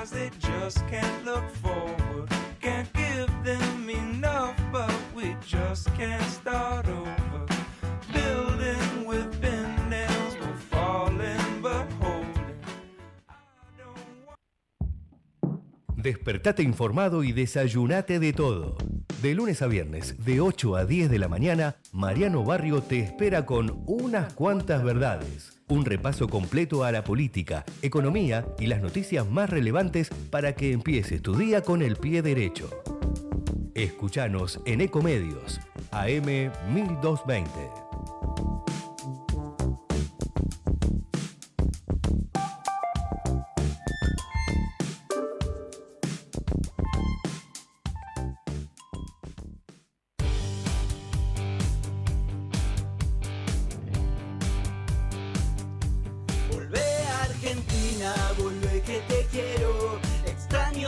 eyes, they just can't look forward. Can't give them enough, but we just can't start over. Building with bend nails, we're falling but holding. Despertate informado y desayunate de todo. De lunes a viernes, de 8 a 10 de la mañana, Mariano Barrio te espera con Unas Cuantas Verdades. Un repaso completo a la política, economía y las noticias más relevantes para que empieces tu día con el pie derecho. Escuchanos en Ecomedios, AM 1220.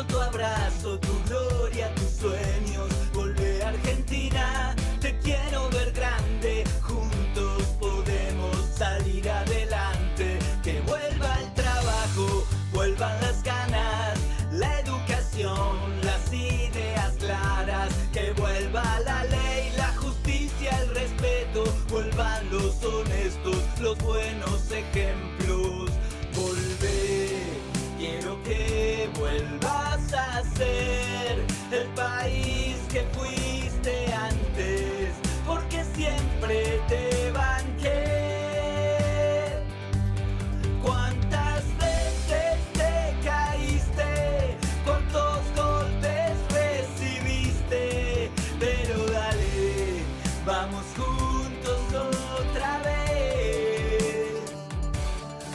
Tu abrazo, tu gloria, tus sueños. Volvé a Argentina, te quiero ver grande. Juntos podemos salir adelante. Que vuelva el trabajo, vuelvan las ganas, la educación, las ideas claras. Que vuelva la ley, la justicia, el respeto. Vuelvan los honestos, los buenos ejemplos. Volvé, quiero que vuelvas a ser el país que fuiste antes, porque siempre te banqué. ¿Cuántas veces te caíste? ¿Cuántos golpes recibiste? Pero dale, vamos juntos otra vez.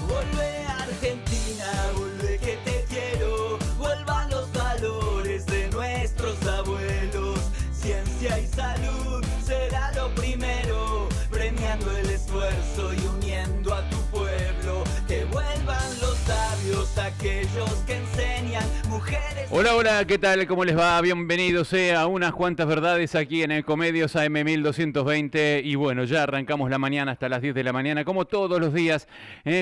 Volvé a Argentina, volvé que te quiero. Vuelvan los valores de nuestros abuelos. Ciencia y salud será lo primero, premiando el esfuerzo y uniendo a tu pueblo. Que vuelvan los sabios, aquellos que enseñan, mujeres. Hola, hola, ¿qué tal? ¿Cómo les va? Bienvenidos a Unas Cuantas Verdades aquí en Ecomedios AM 1220. Y bueno, ya arrancamos la mañana hasta las 10 de la mañana, como todos los días,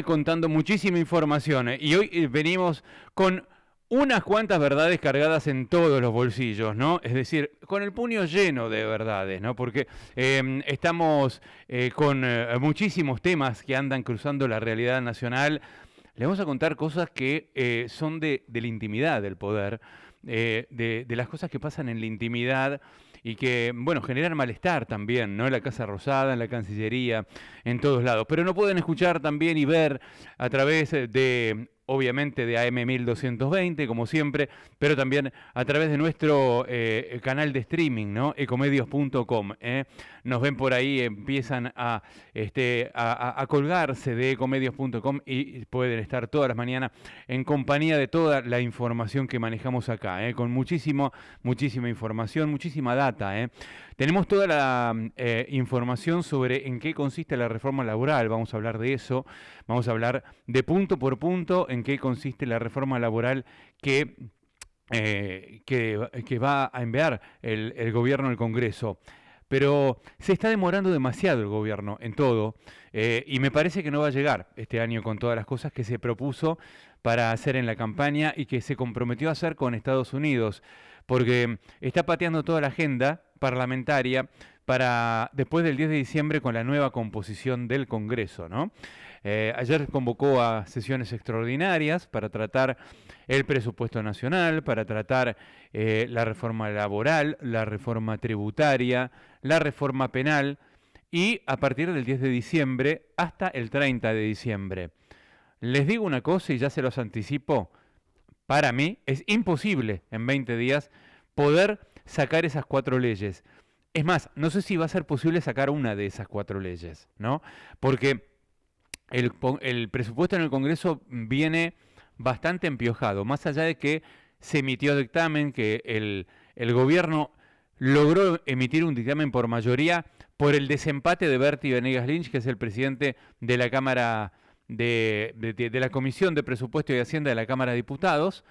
contando muchísima información. Y hoy venimos con unas cuantas verdades cargadas en todos los bolsillos, ¿no? Es decir, con el puño lleno de verdades, ¿no? Porque estamos con muchísimos temas que andan cruzando la realidad nacional. Les vamos a contar cosas que son de la intimidad del poder, de las cosas que pasan en la intimidad y que, bueno, generan malestar también, ¿no? En la Casa Rosada, en la Cancillería, en todos lados. Pero no pueden escuchar también y ver a través de, obviamente, de AM 1220, como siempre, pero también a través de nuestro canal de streaming, ¿no? Ecomedios.com. Nos ven por ahí, empiezan a colgarse de ecomedios.com y pueden estar todas las mañanas en compañía de toda la información que manejamos acá, con muchísima información, muchísima data. Tenemos toda la información sobre en qué consiste la reforma laboral. Vamos a hablar de eso, vamos a hablar de punto por punto en qué consiste la reforma laboral que va a enviar el gobierno al Congreso. Pero se está demorando demasiado el gobierno en todo y me parece que no va a llegar este año con todas las cosas que se propuso para hacer en la campaña y que se comprometió a hacer con Estados Unidos, porque está pateando toda la agenda parlamentaria para después del 10 de diciembre con la nueva composición del Congreso, ¿no? Ayer convocó a sesiones extraordinarias para tratar el presupuesto nacional, para tratar la reforma laboral, la reforma tributaria, la reforma penal y a partir del 10 de diciembre hasta el 30 de diciembre. Les digo una cosa y ya se los anticipo, para mí es imposible en 20 días poder sacar esas 4 leyes. Es más, no sé si va a ser posible sacar una de esas 4 leyes, ¿no? Porque el presupuesto en el Congreso viene bastante empiojado, más allá de que se emitió dictamen, que el gobierno logró emitir un dictamen por mayoría por el desempate de Bertie Venegas Lynch, que es el presidente de la Cámara de la Comisión de Presupuesto y Hacienda de la Cámara de Diputados.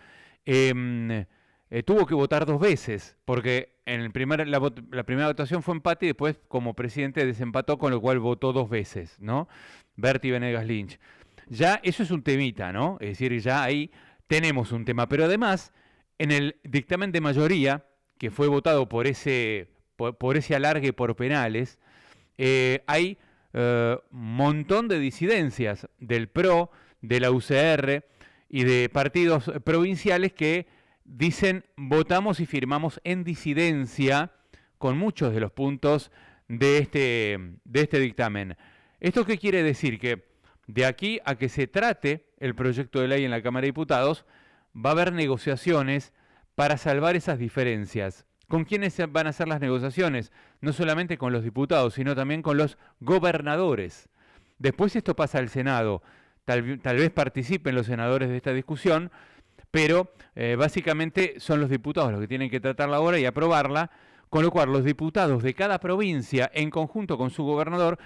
Tuvo que votar 2 veces, porque en la primera votación fue empate y después como presidente desempató, con lo cual votó 2 veces, ¿no? Bertie Venegas Lynch. Ya eso es un temita, ¿no? Es decir, ya ahí tenemos un tema. Pero además, en el dictamen de mayoría, que fue votado por ese alargue por penales, hay un montón de disidencias del PRO, de la UCR y de partidos provinciales que dicen votamos y firmamos en disidencia con muchos de los puntos de este dictamen. ¿Esto qué quiere decir? Que de aquí a que se trate el proyecto de ley en la Cámara de Diputados, va a haber negociaciones para salvar esas diferencias. ¿Con quiénes van a ser las negociaciones? No solamente con los diputados, sino también con los gobernadores. Después esto pasa al Senado. Tal vez participen los senadores de esta discusión, pero básicamente son los diputados los que tienen que tratarla ahora y aprobarla, con lo cual los diputados de cada provincia, en conjunto con su gobernador,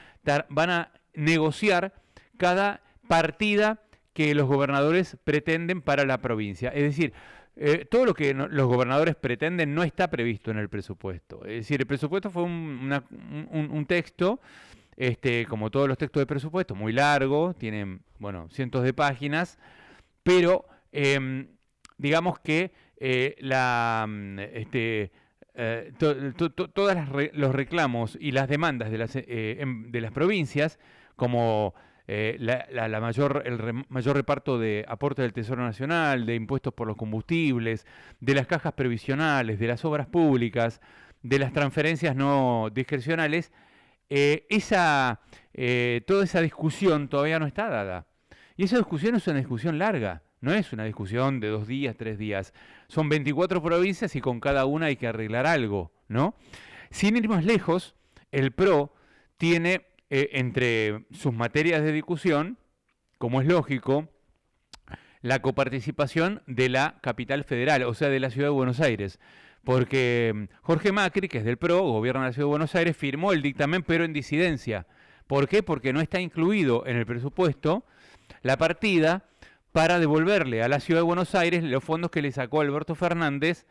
van a negociar cada partida que los gobernadores pretenden para la provincia. Es decir, todo lo que los gobernadores pretenden no está previsto en el presupuesto. Es decir, el presupuesto fue un texto, como todos los textos de presupuesto, muy largo, tiene, cientos de páginas, pero digamos que todos los reclamos y las demandas de las provincias, como el mayor reparto de aporte del Tesoro Nacional, de impuestos por los combustibles, de las cajas previsionales, de las obras públicas, de las transferencias no discrecionales, toda esa discusión todavía no está dada. Y esa discusión es una discusión larga, no es una discusión de 2 días, 3 días. Son 24 provincias y con cada una hay que arreglar algo, ¿no? Sin ir más lejos, el PRO tiene entre sus materias de discusión, como es lógico, la coparticipación de la capital federal, o sea, de la ciudad de Buenos Aires. Porque Jorge Macri, que es del PRO, gobierna la ciudad de Buenos Aires, firmó el dictamen, pero en disidencia. ¿Por qué? Porque no está incluido en el presupuesto la partida para devolverle a la ciudad de Buenos Aires los fondos que le sacó Alberto Fernández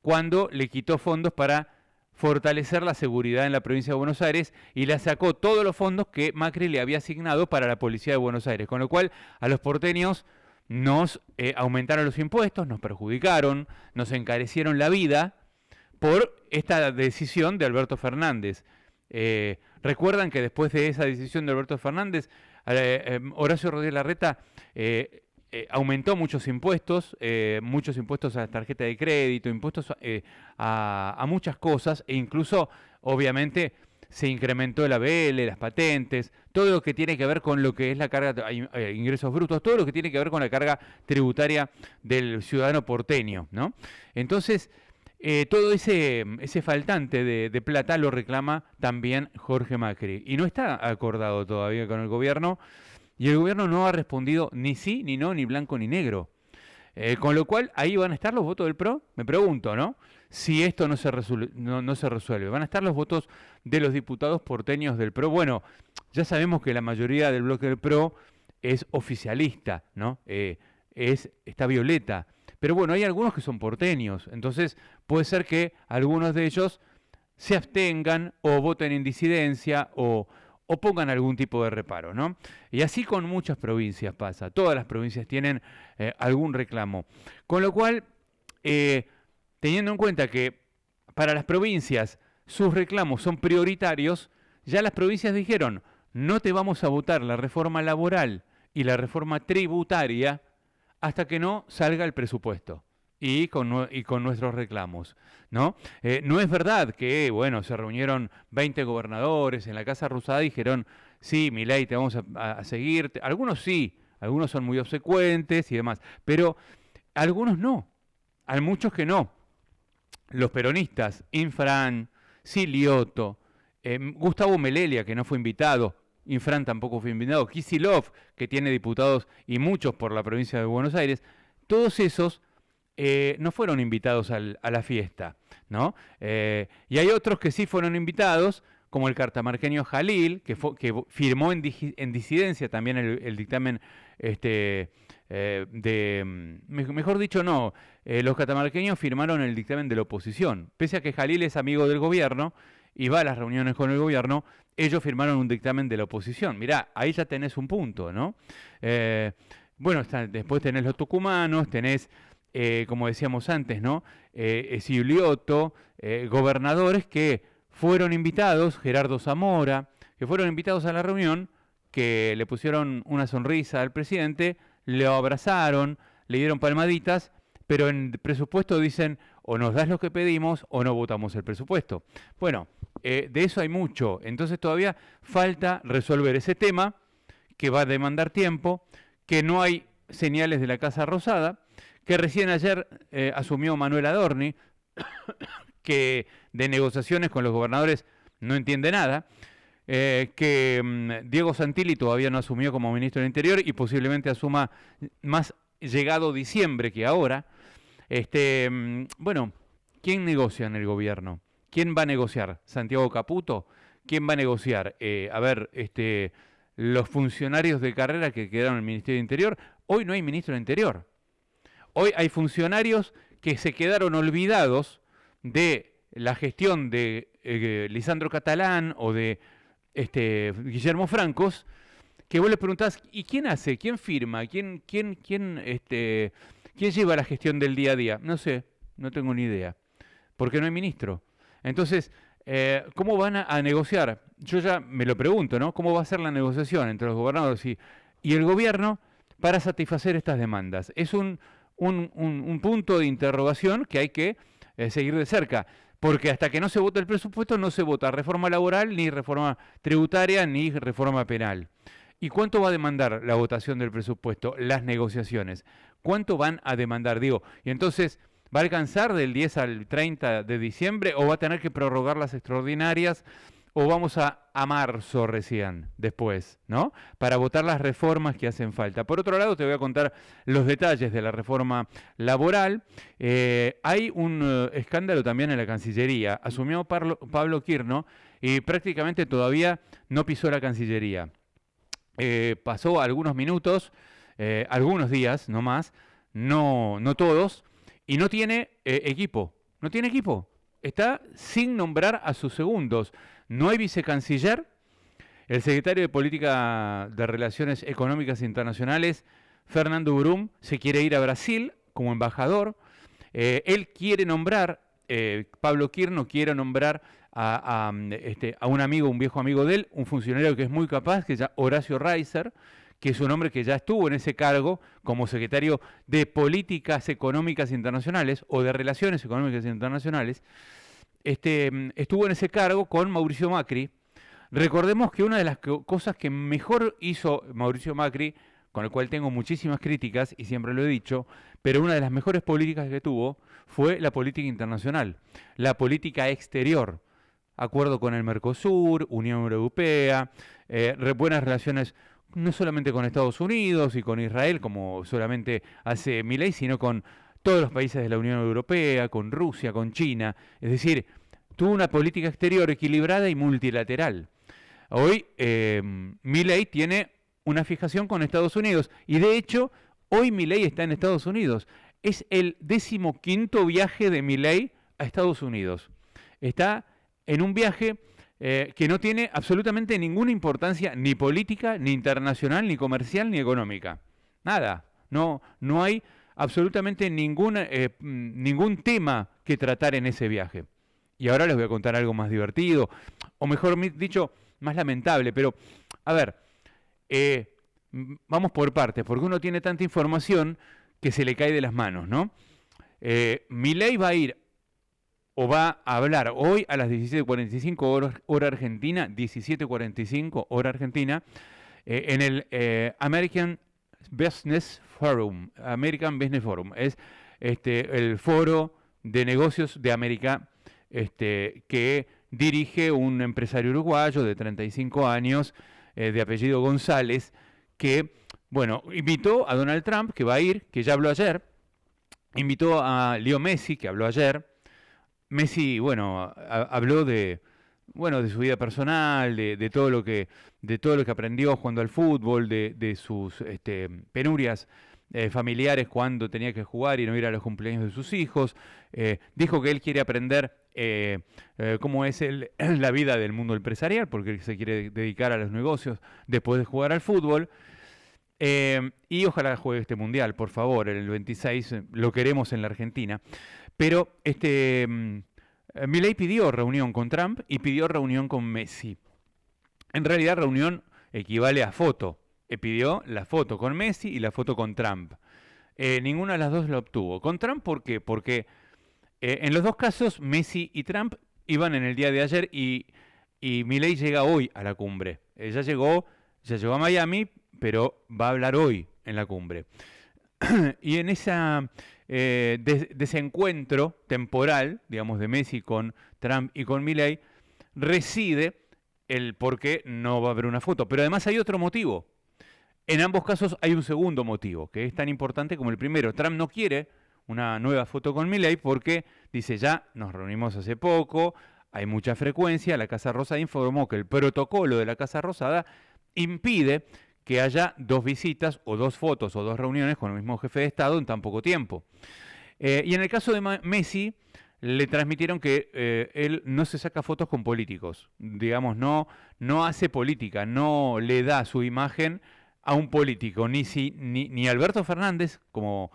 cuando le quitó fondos para fortalecer la seguridad en la provincia de Buenos Aires y le sacó todos los fondos que Macri le había asignado para la policía de Buenos Aires. Con lo cual, a los porteños nos aumentaron los impuestos, nos perjudicaron, nos encarecieron la vida por esta decisión de Alberto Fernández. Recuerdan que después de esa decisión de Alberto Fernández, Horacio Rodríguez Larreta aumentó muchos impuestos a la tarjeta de crédito, impuestos a muchas cosas, e incluso, obviamente, se incrementó el ABL, las patentes, todo lo que tiene que ver con lo que es la carga, ingresos brutos, todo lo que tiene que ver con la carga tributaria del ciudadano porteño, ¿no? Entonces, todo ese faltante de plata lo reclama también Jorge Macri, y no está acordado todavía con el gobierno, y el gobierno no ha respondido ni sí, ni no, ni blanco, ni negro. Con lo cual, ahí van a estar los votos del PRO, me pregunto, ¿no? Si esto no se resuelve. Van a estar los votos de los diputados porteños del PRO. Bueno, ya sabemos que la mayoría del bloque del PRO es oficialista, ¿no? Está violeta. Pero bueno, hay algunos que son porteños. Entonces, puede ser que algunos de ellos se abstengan o voten en disidencia o pongan algún tipo de reparo, ¿no? Y así con muchas provincias pasa. Todas las provincias tienen algún reclamo. Con lo cual, teniendo en cuenta que para las provincias sus reclamos son prioritarios, ya las provincias dijeron, no te vamos a votar la reforma laboral y la reforma tributaria hasta que no salga el presupuesto y con nuestros reclamos, ¿no? No es verdad que, se reunieron 20 gobernadores en la Casa Rosada y dijeron, sí, Milei, te vamos a seguir. Algunos sí, algunos son muy obsecuentes y demás, pero algunos no, hay muchos que no. Los peronistas, Infran, Silioto, Gustavo Melelia, que no fue invitado, Infran tampoco fue invitado, Kicillof, que tiene diputados y muchos por la provincia de Buenos Aires, todos esos no fueron invitados a la fiesta, ¿no? Y hay otros que sí fueron invitados, como el cartamarqueño Jalil, que firmó en disidencia también el dictamen mejor dicho, no, los catamarqueños firmaron el dictamen de la oposición. Pese a que Jalil es amigo del gobierno y va a las reuniones con el gobierno, ellos firmaron un dictamen de la oposición. Mirá, ahí ya tenés un punto, ¿no? bueno, después tenés los tucumanos, tenés, como decíamos antes, ¿no? Giuliotto, gobernadores que fueron invitados, Gerardo Zamora, que fueron invitados a la reunión, que le pusieron una sonrisa al presidente, le abrazaron, le dieron palmaditas, pero en presupuesto dicen o nos das lo que pedimos o no votamos el presupuesto. Bueno, de eso hay mucho, entonces todavía falta resolver ese tema que va a demandar tiempo, que no hay señales de la Casa Rosada, que recién ayer asumió Manuel Adorni, que de negociaciones con los gobernadores no entiende nada, que Diego Santilli todavía no asumió como ministro del Interior y posiblemente asuma más llegado diciembre que ahora. Bueno, ¿quién negocia en el gobierno? ¿Quién va a negociar? ¿Santiago Caputo? ¿Quién va a negociar? Los funcionarios de carrera que quedaron en el Ministerio de Interior. Hoy no hay ministro del Interior. Hoy hay funcionarios que se quedaron olvidados de la gestión de Lisandro Catalán o de Guillermo Francos, que vos les preguntás, ¿y quién hace? ¿Quién firma? ¿Quién lleva la gestión del día a día? No sé, no tengo ni idea, porque no hay ministro. Entonces, ¿cómo van a negociar? Yo ya me lo pregunto, ¿no? ¿Cómo va a ser la negociación entre los gobernadores y el gobierno para satisfacer estas demandas? Es un punto de interrogación que hay que seguir de cerca, porque hasta que no se vota el presupuesto no se vota reforma laboral, ni reforma tributaria, ni reforma penal. ¿Y cuánto va a demandar la votación del presupuesto, las negociaciones? ¿Cuánto van a demandar? Digo, y entonces, ¿va a alcanzar del 10 al 30 de diciembre o va a tener que prorrogar las extraordinarias o vamos a marzo recién, después, ¿no? Para votar las reformas que hacen falta. Por otro lado, te voy a contar los detalles de la reforma laboral. Hay un escándalo también en la Cancillería. Asumió Pablo Quirno y prácticamente todavía no pisó la Cancillería. Pasó algunos minutos, algunos días, no más, no todos, y no tiene equipo. No tiene equipo. Está sin nombrar a sus segundos. No hay vicecanciller. El secretario de Política de Relaciones Económicas Internacionales, Fernando Brum, se quiere ir a Brasil como embajador. Él quiere nombrar, Pablo Quirno quiere nombrar a un amigo, un viejo amigo de él, un funcionario que es muy capaz, que es Horacio Reiser, que es un hombre que ya estuvo en ese cargo como secretario de Políticas Económicas Internacionales o de Relaciones Económicas Internacionales. Estuvo en ese cargo con Mauricio Macri. Recordemos que una de las cosas que mejor hizo Mauricio Macri, con el cual tengo muchísimas críticas y siempre lo he dicho, pero una de las mejores políticas que tuvo fue la política internacional, la política exterior. Acuerdo con el Mercosur, Unión Europea, buenas relaciones no solamente con Estados Unidos y con Israel, como solamente hace Milei, sino con todos los países de la Unión Europea, con Rusia, con China. Es decir, tuvo una política exterior equilibrada y multilateral. Hoy Milei tiene una fijación con Estados Unidos y de hecho hoy Milei está en Estados Unidos. Es el 15º viaje de Milei a Estados Unidos. Está en un viaje que no tiene absolutamente ninguna importancia ni política, ni internacional, ni comercial, ni económica. Nada. No hay absolutamente ningún tema que tratar en ese viaje. Y ahora les voy a contar algo más divertido, o mejor dicho, más lamentable. Pero, a ver, vamos por partes, porque uno tiene tanta información que se le cae de las manos, ¿no? Milei va a ir, o va a hablar hoy a las 17:45 hora argentina, 17:45 hora argentina, en el American Business Forum. Es el foro de negocios de América que dirige un empresario uruguayo de 35 años, de apellido González, que, bueno, invitó a Donald Trump, que va a ir, que ya habló ayer, invitó a Leo Messi, que habló ayer. Messi, bueno, habló de su vida personal, de todo lo que aprendió jugando al fútbol, de sus penurias familiares cuando tenía que jugar y no ir a los cumpleaños de sus hijos. Dijo que él quiere aprender cómo es la vida del mundo empresarial, porque él se quiere dedicar a los negocios después de jugar al fútbol. Y ojalá juegue este mundial, por favor, el 26, lo queremos en la Argentina. Pero Milei pidió reunión con Trump y pidió reunión con Messi. En realidad, reunión equivale a foto. Pidió la foto con Messi y la foto con Trump. Ninguna de las dos la obtuvo. ¿Con Trump por qué? Porque en los dos casos, Messi y Trump iban en el día de ayer y Milei llega hoy a la cumbre. Ya llegó a Miami, pero va a hablar hoy en la cumbre. Y en ese desencuentro temporal, digamos, de Messi con Trump y con Milei, reside el por qué no va a haber una foto. Pero además hay otro motivo. En ambos casos hay un segundo motivo, que es tan importante como el primero. Trump no quiere una nueva foto con Milei porque dice, ya nos reunimos hace poco, hay mucha frecuencia, la Casa Rosada informó que el protocolo de la Casa Rosada impide que haya dos visitas o dos fotos o dos reuniones con el mismo jefe de Estado en tan poco tiempo. Y en el caso de Messi, le transmitieron que él no se saca fotos con políticos, digamos, no hace política, no le da su imagen a un político, ni Alberto Fernández, como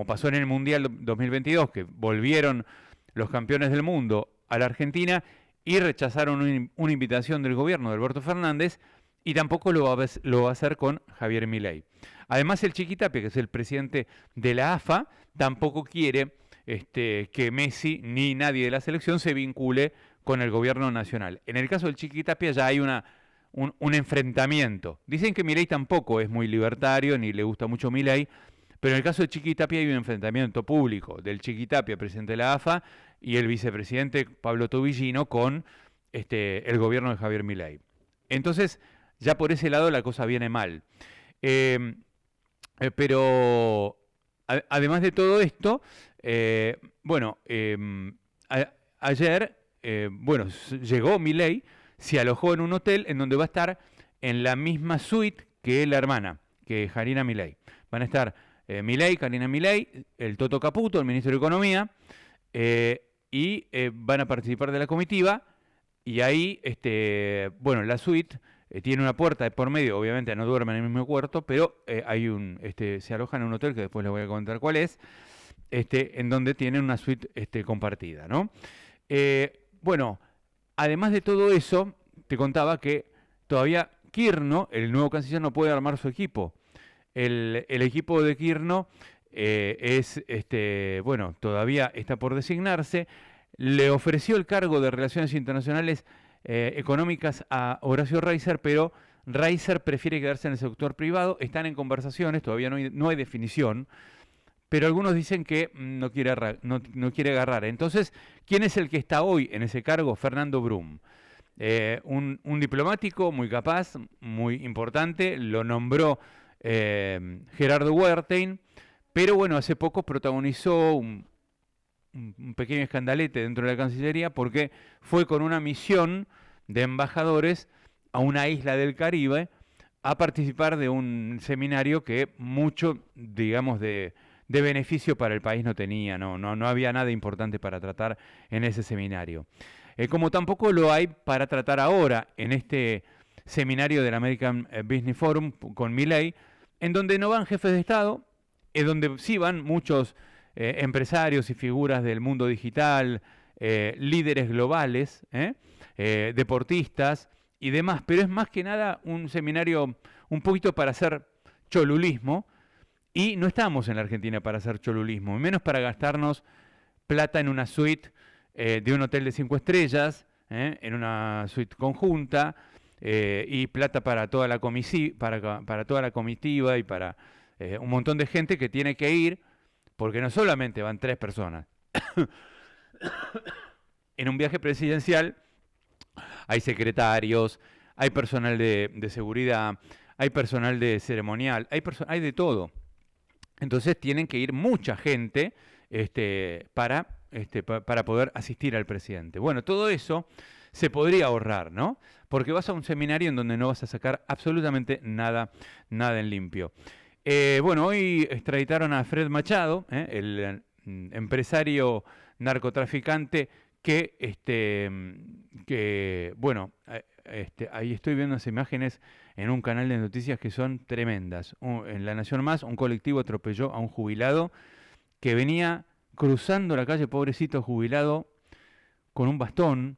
pasó en el Mundial 2022, que volvieron los campeones del mundo a la Argentina y rechazaron una invitación del gobierno de Alberto Fernández, y tampoco lo va a hacer con Javier Milei. Además, el Chiquitapia, que es el presidente de la AFA, tampoco quiere que Messi ni nadie de la selección se vincule con el gobierno nacional. En el caso del Chiquitapia ya hay un enfrentamiento. Dicen que Milei tampoco es muy libertario, ni le gusta mucho Milei, pero en el caso de Chiquitapia hay un enfrentamiento público del Chiquitapia, presidente de la AFA, y el vicepresidente Pablo Tobillino con el gobierno de Javier Milei. Entonces, ya por ese lado la cosa viene mal. Pero además de todo esto, ayer, llegó Milei, se alojó en un hotel en donde va a estar en la misma suite que la hermana, que Janina Milei. Van a estar Milei, Karina Milei, el Toto Caputo, el ministro de Economía, y van a participar de la comitiva. Y ahí, la suite tiene una puerta de por medio, obviamente no duermen en el mismo cuarto, pero se alojan en un hotel que después les voy a comentar cuál es, en donde tienen una suite compartida, ¿no? Además de todo eso, te contaba que todavía Kirchner, el nuevo canciller, no puede armar su equipo. El equipo de Kirchner todavía está por designarse. Le ofreció el cargo de Relaciones Internacionales Económicas a Horacio Reiser, pero Reiser prefiere quedarse en el sector privado. Están en conversaciones, todavía no hay definición, pero algunos dicen que no quiere agarrar. Entonces, ¿quién es el que está hoy en ese cargo? Fernando Brum. Un diplomático muy capaz, muy importante, lo nombró Gerardo Wertheim, pero bueno, hace poco protagonizó un pequeño escandalete dentro de la Cancillería porque fue con una misión de embajadores a una isla del Caribe a participar de un seminario que mucho, digamos, de beneficio para el país no tenía, no había nada importante para tratar en ese seminario. Como tampoco lo hay para tratar ahora en este seminario del American Business Forum con Milei, en donde no van jefes de Estado, en donde sí van muchos empresarios y figuras del mundo digital, líderes globales, deportistas y demás, pero es más que nada un seminario un poquito para hacer cholulismo, y no estamos en la Argentina para hacer cholulismo, y menos para gastarnos plata en una suite de un hotel de 5 estrellas, en una suite conjunta, y plata para toda la para toda la comitiva y para un montón de gente que tiene que ir, porque no solamente van 3 personas. En un viaje presidencial hay secretarios, hay personal de seguridad, hay personal de ceremonial, hay de todo. Entonces tienen que ir mucha gente para poder asistir al presidente. Bueno, todo eso se podría ahorrar, ¿no? Porque vas a un seminario en donde no vas a sacar absolutamente nada en limpio. Hoy extraditaron a Fred Machado, el empresario narcotraficante que ahí estoy viendo las imágenes, en un canal de noticias que son tremendas. En La Nación Más, un colectivo atropelló a un jubilado que venía cruzando la calle, pobrecito jubilado, con un bastón,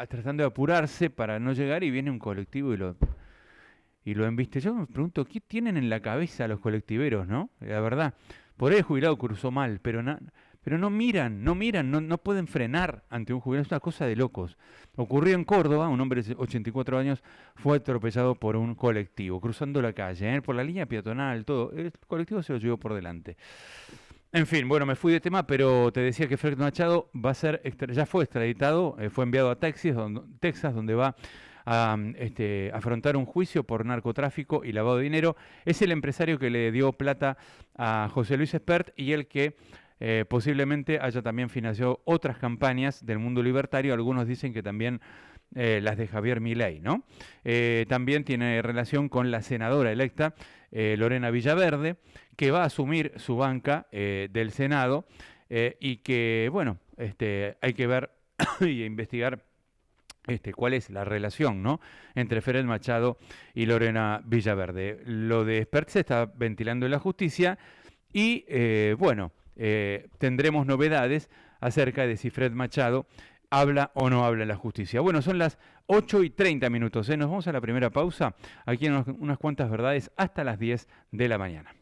tratando de apurarse para no llegar, y viene un colectivo y lo embiste. Yo me pregunto, ¿qué tienen en la cabeza los colectiveros, no? La verdad, por ahí el jubilado cruzó mal, pero no miran, no pueden frenar ante un jubilado. Es una cosa de locos. Ocurrió en Córdoba, un hombre de 84 años fue atropellado por un colectivo, cruzando la calle, por la línea peatonal, todo. El colectivo se lo llevó por delante. En fin, bueno, me fui de tema, pero te decía que Fred Machado ya fue extraditado, fue enviado a Texas, donde va a afrontar un juicio por narcotráfico y lavado de dinero. Es el empresario que le dio plata a José Luis Espert y el que posiblemente haya también financiado otras campañas del mundo libertario. Algunos dicen que también las de Javier Milei, ¿no? También tiene relación con la senadora electa Lorena Villaverde, que va a asumir su banca del Senado y que, bueno, hay que ver y investigar cuál es la relación, ¿no?, entre Fred Machado y Lorena Villaverde. Lo de Espert se está ventilando en la justicia y, bueno, tendremos novedades acerca de si Fred Machado habla o no habla en la justicia. Bueno, son las 8:30, Nos vamos a la primera pausa, aquí en unas cuantas verdades, hasta las 10 de la mañana.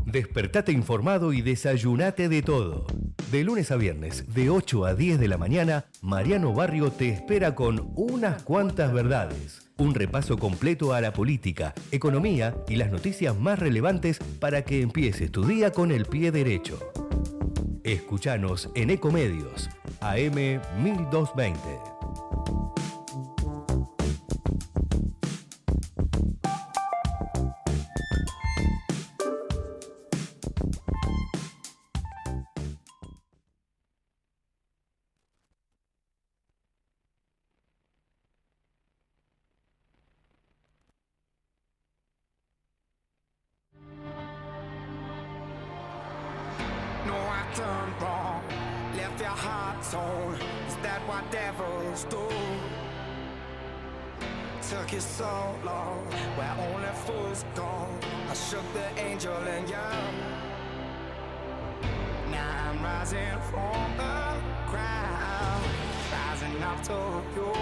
Despertate informado y desayunate de todo. De lunes a viernes, de 8 a 10 de la mañana, Mariano Barrio te espera con unas cuantas verdades. Un repaso completo a la política, economía y las noticias más relevantes para que empieces tu día con el pie derecho. Escuchanos en Ecomedios, AM 1220. Done wrong, left your heart torn. Is that what devils do? Took you so long, where only fools go. I shook the angel in you. Now I'm rising from the ground, rising up to you.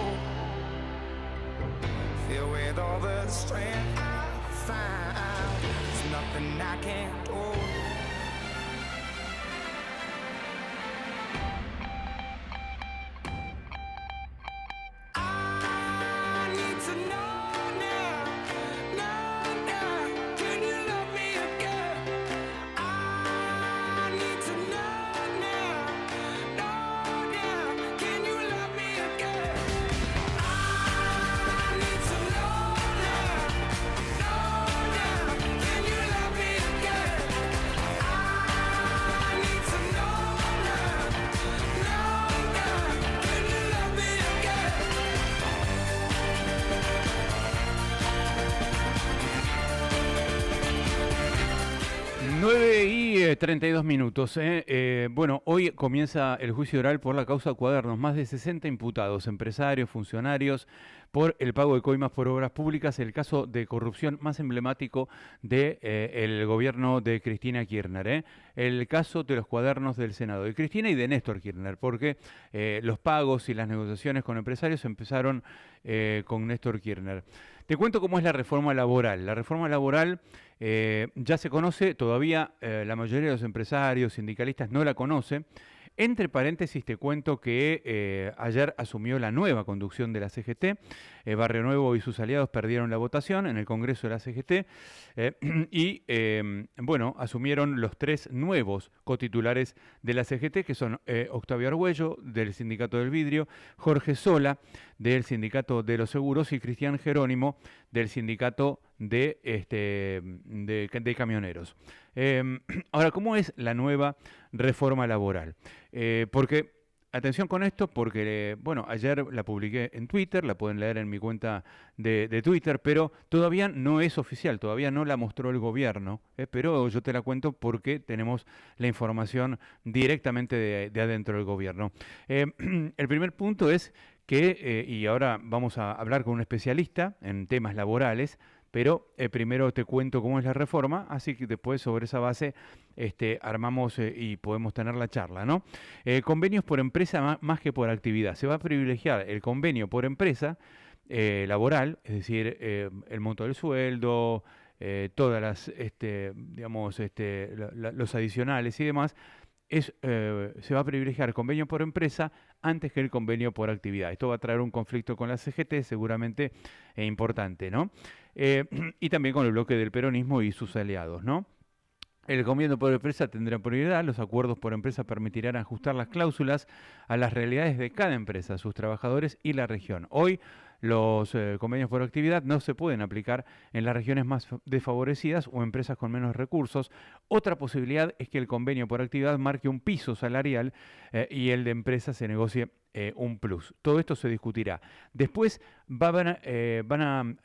Filled with all the strength I found, there's nothing I can't do. y 32 minutos. Bueno, hoy comienza el juicio oral por la causa Cuadernos. Más de 60 imputados, empresarios, funcionarios, por el pago de coimas por obras públicas, el caso de corrupción más emblemático del gobierno de Cristina Kirchner. El caso de los cuadernos del Senado, de Cristina y de Néstor Kirchner, porque los pagos y las negociaciones con empresarios empezaron con Néstor Kirchner. Te cuento cómo es la reforma laboral. La reforma laboral ya se conoce, todavía la mayoría de los empresarios, sindicalistas no la conoce. Entre paréntesis te cuento que ayer asumió la nueva conducción de la CGT. Barrio Nuevo y sus aliados perdieron la votación en el Congreso de la CGT y bueno, asumieron los tres nuevos cotitulares de la CGT, que son Octavio Argüello, del Sindicato del Vidrio, Jorge Sola, del Sindicato de los Seguros, y Cristian Jerónimo, del Sindicato de Camioneros. Ahora, ¿cómo es la nueva reforma laboral? Porque atención con esto porque, bueno, ayer la publiqué en Twitter, la pueden leer en mi cuenta de Twitter, pero todavía no es oficial, todavía no la mostró el gobierno, pero yo te la cuento porque tenemos la información directamente de adentro del gobierno. El primer punto es que, y ahora vamos a hablar con un especialista en temas laborales, pero primero te cuento cómo es la reforma, así que después sobre esa base armamos y podemos tener la charla, ¿no? Convenios por empresa más que por actividad. Se va a privilegiar el convenio por empresa laboral, es decir, el monto del sueldo, todas las, digamos, los adicionales y demás. Se va a privilegiar el convenio por empresa antes que el convenio por actividad. Esto va a traer un conflicto con la CGT seguramente importante, ¿no? Y también con el bloque del peronismo y sus aliados, ¿no? El convenio por empresa tendrá prioridad, los acuerdos por empresa permitirán ajustar las cláusulas a las realidades de cada empresa, sus trabajadores y la región. Hoy los convenios por actividad no se pueden aplicar en las regiones más desfavorecidas o empresas con menos recursos. Otra posibilidad es que el convenio por actividad marque un piso salarial y el de empresa se negocie un plus. Todo esto se discutirá. Después van a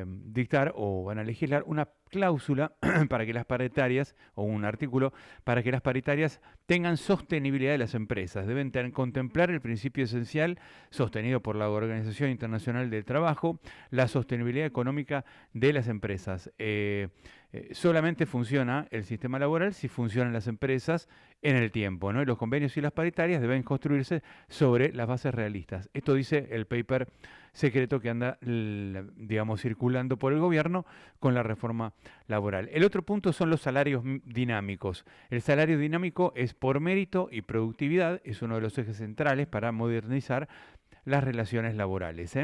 dictar o van a legislar una cláusula para que las paritarias, o un artículo, para que las paritarias tengan sostenibilidad de las empresas. Deben contemplar el principio esencial sostenido por la Organización Internacional del Trabajo, la sostenibilidad económica de las empresas. Solamente funciona el sistema laboral si funcionan las empresas en el tiempo, ¿no? Y los convenios y las paritarias deben construirse sobre las bases realistas. Esto dice el paper secreto que anda, digamos, circulando por el gobierno con la reforma laboral. El otro punto son los salarios dinámicos. El salario dinámico es por mérito y productividad, es uno de los ejes centrales para modernizar las relaciones laborales.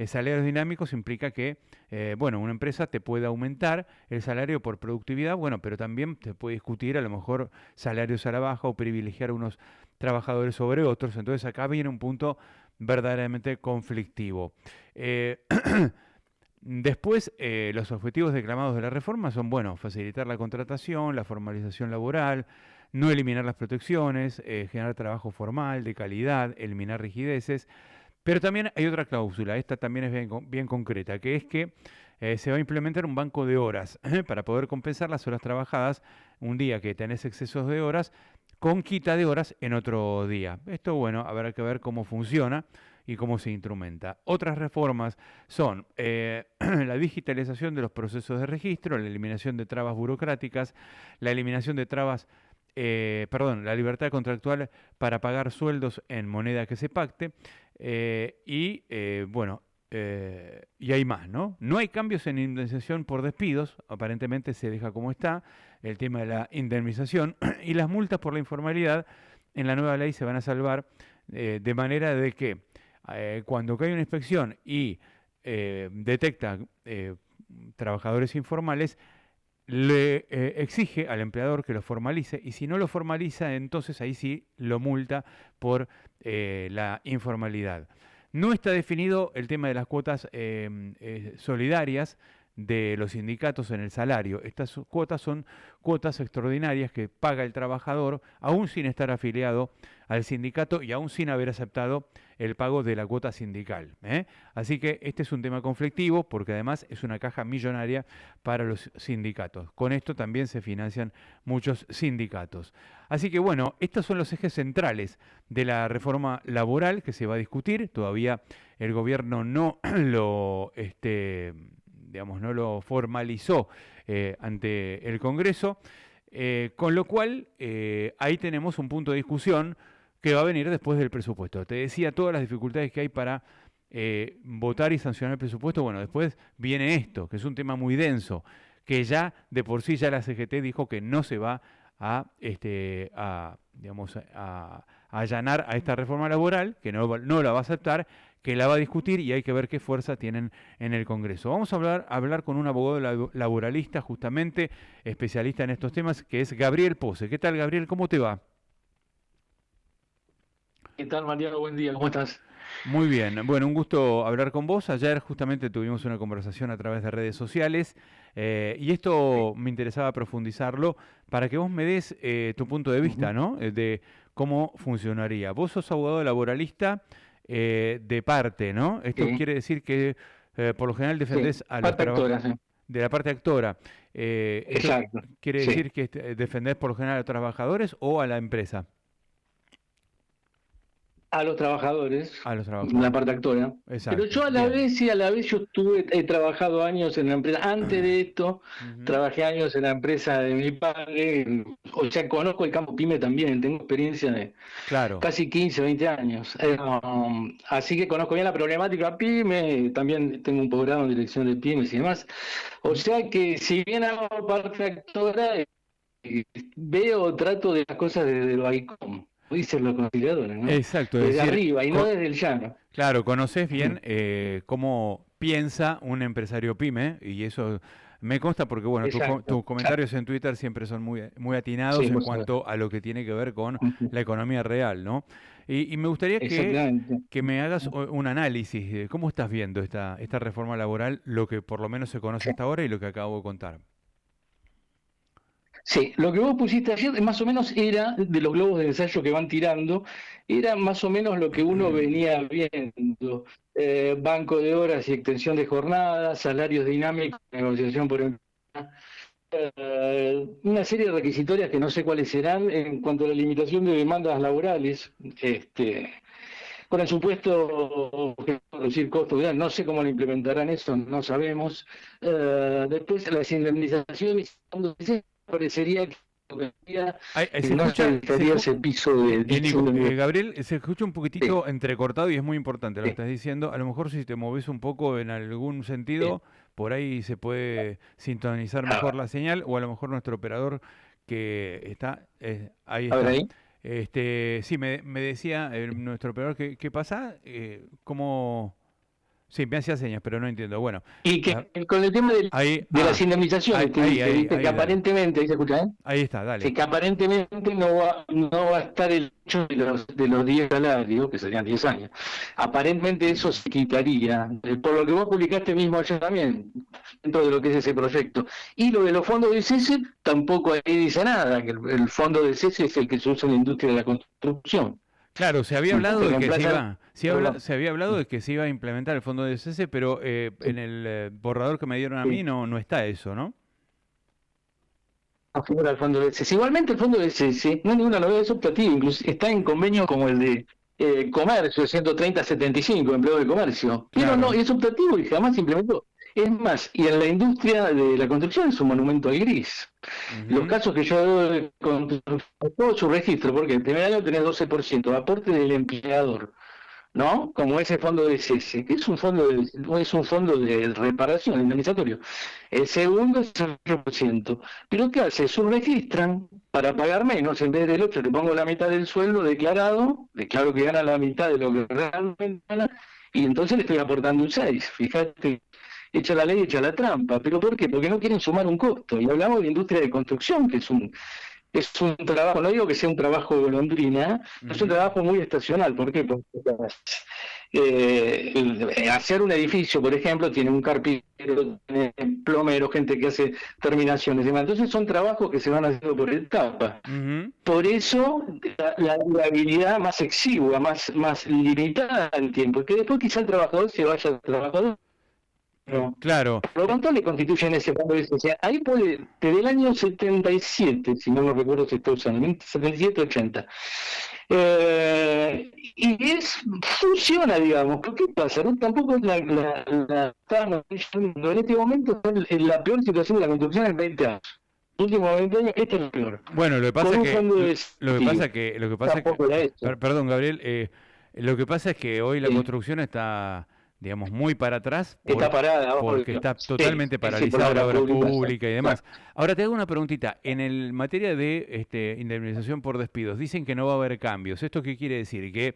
Salarios dinámicos implica que, bueno, una empresa te puede aumentar el salario por productividad, bueno, pero también te puede discutir a lo mejor salarios a la baja o privilegiar a unos trabajadores sobre otros. Entonces acá viene un punto verdaderamente conflictivo. Después, los objetivos declamados de la reforma son, bueno, facilitar la contratación, la formalización laboral, no eliminar las protecciones, generar trabajo formal, de calidad, eliminar rigideces. Pero también hay otra cláusula, esta también es bien concreta, que es que se va a implementar un banco de horas para poder compensar las horas trabajadas un día que tenés excesos de horas con quita de horas en otro día. Esto, bueno, habrá que ver cómo funciona y cómo se instrumenta. Otras reformas son la digitalización de los procesos de registro, la eliminación de trabas burocráticas, la eliminación de trabas, la libertad contractual para pagar sueldos en moneda que se pacte, y hay más, ¿no? No hay cambios en indemnización por despidos, aparentemente se deja como está, el tema de la indemnización, y las multas por la informalidad en la nueva ley se van a salvar de manera de que cuando cae una inspección y detecta trabajadores informales, le exige al empleador que lo formalice, y si no lo formaliza, entonces ahí sí lo multa por la informalidad. No está definido el tema de las cuotas solidarias de los sindicatos en el salario. Estas cuotas son cuotas extraordinarias que paga el trabajador aún sin estar afiliado al sindicato y aún sin haber aceptado el pago de la cuota sindical. Así que este es un tema conflictivo porque además es una caja millonaria para los sindicatos. Con esto también se financian muchos sindicatos. Así que bueno, estos son los ejes centrales de la reforma laboral que se va a discutir. Todavía el gobierno no lo no lo formalizó ante el Congreso, con lo cual ahí tenemos un punto de discusión que va a venir después del presupuesto. Te decía todas las dificultades que hay para votar y sancionar el presupuesto. Bueno, después viene esto, que es un tema muy denso, que ya de por sí ya la CGT dijo que no se va a allanar a esta reforma laboral, que no la va a aceptar, que la va a discutir y hay que ver qué fuerza tienen en el Congreso. Vamos a hablar con un abogado laboralista, justamente especialista en estos temas, que es Gabriel Pose. ¿Qué tal, Gabriel? ¿Cómo te va? ¿Qué tal, Mariano? Buen día, ¿cómo estás? Muy bien, bueno, un gusto hablar con vos. Ayer justamente tuvimos una conversación a través de redes sociales y esto me interesaba profundizarlo para que vos me des tu punto de vista, Ujú. ¿no? De cómo funcionaría. Vos sos abogado laboralista de parte, ¿no? Esto Sí, quiere decir que por lo general sí, defendés a los parte actora, trabajadores sí. de la parte actora. ¿Esto Exacto, quiere sí. decir que defendés por lo general a los trabajadores o a la empresa? A los trabajadores, A los la trabajadores. parte actora. Pero Exacto. yo a la Bien. vez, sí, a la vez yo he trabajado años en la empresa. Antes de esto, Ujú. trabajé años en la empresa de mi padre. O sea, conozco el campo pyme también. Tengo experiencia de Claro. casi 15, 20 años. Así que conozco bien la problemática pyme. También tengo un posgrado en dirección de pymes y demás. O sea que si bien hago parte actora, veo, trato de las cosas desde el balcón, dicen los conciliadores, ¿no? Exacto, es Desde decir, arriba y no desde el llano. claro, conoces bien Ujú. cómo piensa un empresario pyme y eso me consta porque, bueno, Exacto. tus comentarios en Twitter siempre son muy atinados Sí, en por supuesto. cuanto a lo que tiene que ver con Ujú. la economía real, ¿no? Y me gustaría Exactamente. que me hagas un análisis de cómo estás viendo esta reforma laboral, lo que por lo menos se conoce Sí. hasta ahora y lo que acabo de contar. Sí, lo que vos pusiste ayer más o menos era de los globos de ensayo que van tirando, era más o menos lo que uno venía viendo. Banco de horas y extensión de jornada, salarios dinámicos, negociación por una serie de requisitorias que no sé cuáles serán en cuanto a la limitación de demandas laborales, con el supuesto que reducir costos, no sé cómo lo implementarán eso, no sabemos. Después las indemnizaciones, parecería que Se no se escucha, necesitaría ese piso de Nico, dicho. Gabriel, se escucha un Sí, poquitito entrecortado y es muy importante lo que sí, estás diciendo. A lo mejor si te moves un poco en algún sí. sentido, por ahí se puede sintonizar mejor la señal o a lo mejor nuestro operador que está, ahí A ver está. ahí. Sí, me decía nuestro operador, ¿qué pasa? ¿Cómo? Sí, me hacía señas, pero no entiendo. Bueno, Y que ah, con el tema ahí, de las indemnizaciones que dice, viste, que dale. aparentemente, ahí se escucha, ¿eh? Ahí está, Sí, dale. que aparentemente no va a estar el hecho de los 10 salarios, que serían 10 años. Aparentemente eso se quitaría, por lo que vos publicaste mismo ayer también, dentro de lo que es ese proyecto. Y lo de los fondos de cese, tampoco ahí dice nada, que el fondo de cese es el que se usa en la industria de la construcción. Claro, se había ¿No? hablado Que de que reemplazan. Perdón. se había hablado de que se iba a implementar el fondo de cese, pero en el borrador que me dieron a mí Sí. no está eso, ¿no? Figura el fondo de cese. Igualmente el fondo de cese no es ninguna novedad, es optativo, incluso está en convenio como el de comercio, 130-75, empleo de comercio, pero no, Claro. es optativo y jamás se implementó. Es más, y en la industria de la construcción es un monumento al gris. Los Ujú. casos que yo doy de construcción, todo su registro, porque el primer año tenés 12% de aporte del empleador, ¿no? Como ese fondo de cese, que es un fondo de reparación, indemnizatorio. El segundo es el 8%. ¿Pero qué hace? Subregistran para pagar menos, en vez del 8 le pongo la mitad del sueldo declarado, declaro que gana la mitad de lo que realmente gana, y entonces le estoy aportando un 6. Fíjate, echa la ley, echa la trampa. ¿Pero por qué? Porque no quieren sumar un costo. Y hablamos de industria de construcción, que es un trabajo, no digo que sea un trabajo golondrina, es un Ujú. trabajo muy estacional. ¿Por qué? Porque hacer un edificio, por ejemplo, tiene un carpintero, tiene plomero, gente que hace terminaciones y demás. Entonces son trabajos que se van haciendo por etapas. Ujú. Por eso la habilidad más exigua, más limitada en tiempo, que después quizá el trabajador se vaya al trabajador. No. Claro. Por lo tanto, le constituyen ese fondo de ciencia. Ahí puede, desde el año 77, si no me recuerdo si está usando, 77-80. Funciona, digamos. ¿Pero qué pasa? ¿No? Tampoco estábamos diciendo, en este momento está en la peor situación de la construcción en 20 años. Los últimos 20 años, este es el peor. Bueno, lo que Con pasa un que, fondo de lo que pasa que, tampoco era esto. perdón, Gabriel, lo que pasa es que hoy la Sí. construcción está, digamos, muy para atrás Está parada, porque obvio. está Sí, totalmente sí, por la paralizada la obra obra pública. pública y demás. Exacto. Ahora te hago una preguntita. En el materia de indemnización por despidos, dicen que no va a haber cambios. ¿Esto qué quiere decir? Que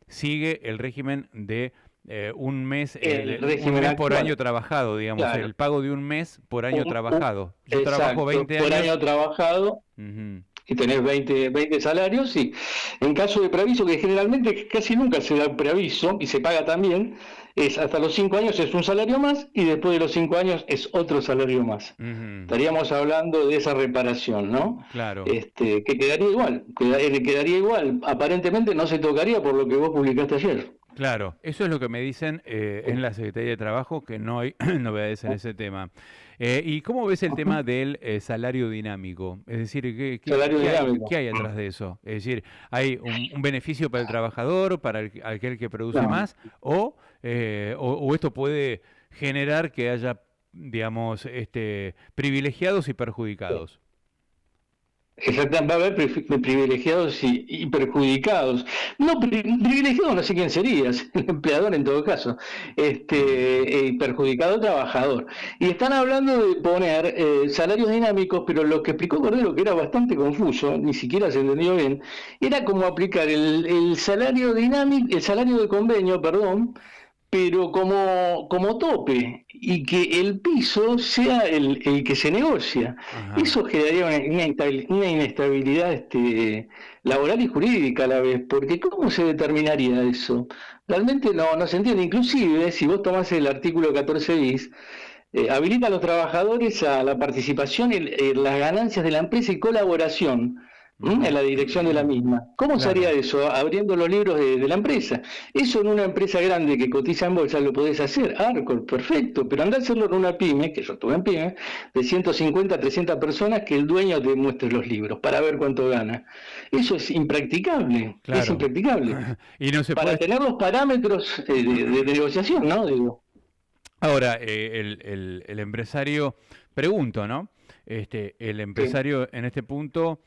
sigue el régimen de El un régimen mes por año actual, trabajado, digamos, claro. el pago de un mes por año Un- un- trabajado. Yo trabajo exacto, 20 por años. año trabajado. Ujú. y tenés 20 salarios, y en caso de preaviso, que generalmente casi nunca se da preaviso y se paga también, es hasta los 5 años es un salario más y después de los 5 años es otro salario más. Ujú. Estaríamos hablando de esa reparación, ¿no? Claro. Que quedaría igual, quedaría igual. Aparentemente no se tocaría por lo que vos publicaste ayer. Claro, eso es lo que me dicen en la Secretaría de Trabajo, que no hay novedades en ese tema. ¿Y cómo ves el tema del salario dinámico? Es decir, Salario dinámico. qué hay atrás de eso? Es decir, ¿hay un beneficio para el trabajador, para aquel que produce No. más, o esto puede generar que haya, digamos, privilegiados y perjudicados? Exactamente, va a haber privilegiados y perjudicados. No, privilegiado no sé quién sería, es el empleador en todo caso. Perjudicado trabajador. Y están hablando de poner salarios dinámicos, pero lo que explicó Cordero, que era bastante confuso, ni siquiera se entendió bien, era como aplicar el salario dinámico, el salario de convenio, perdón, pero como tope, y que el piso sea el que se negocia. Ajá. Eso generaría una inestabilidad laboral y jurídica a la vez, porque ¿cómo se determinaría eso? Realmente no se entiende. Inclusive, si vos tomás el artículo 14 bis, habilita a los trabajadores a la participación en las ganancias de la empresa y colaboración en la dirección de la misma. ¿Cómo se haría eso? Abriendo los libros de la empresa. Eso en una empresa grande que cotiza en bolsa lo podés hacer, Arcor, perfecto, pero andá a hacerlo en una pyme, que yo estuve en pyme, de 150 a 300 personas, que el dueño te muestre los libros para ver cuánto gana. Eso es impracticable, Claro. es impracticable. Y no se Para puede... tener los parámetros de negociación, ¿no? Digo. Ahora, el empresario, pregunto, ¿no? El empresario en este punto,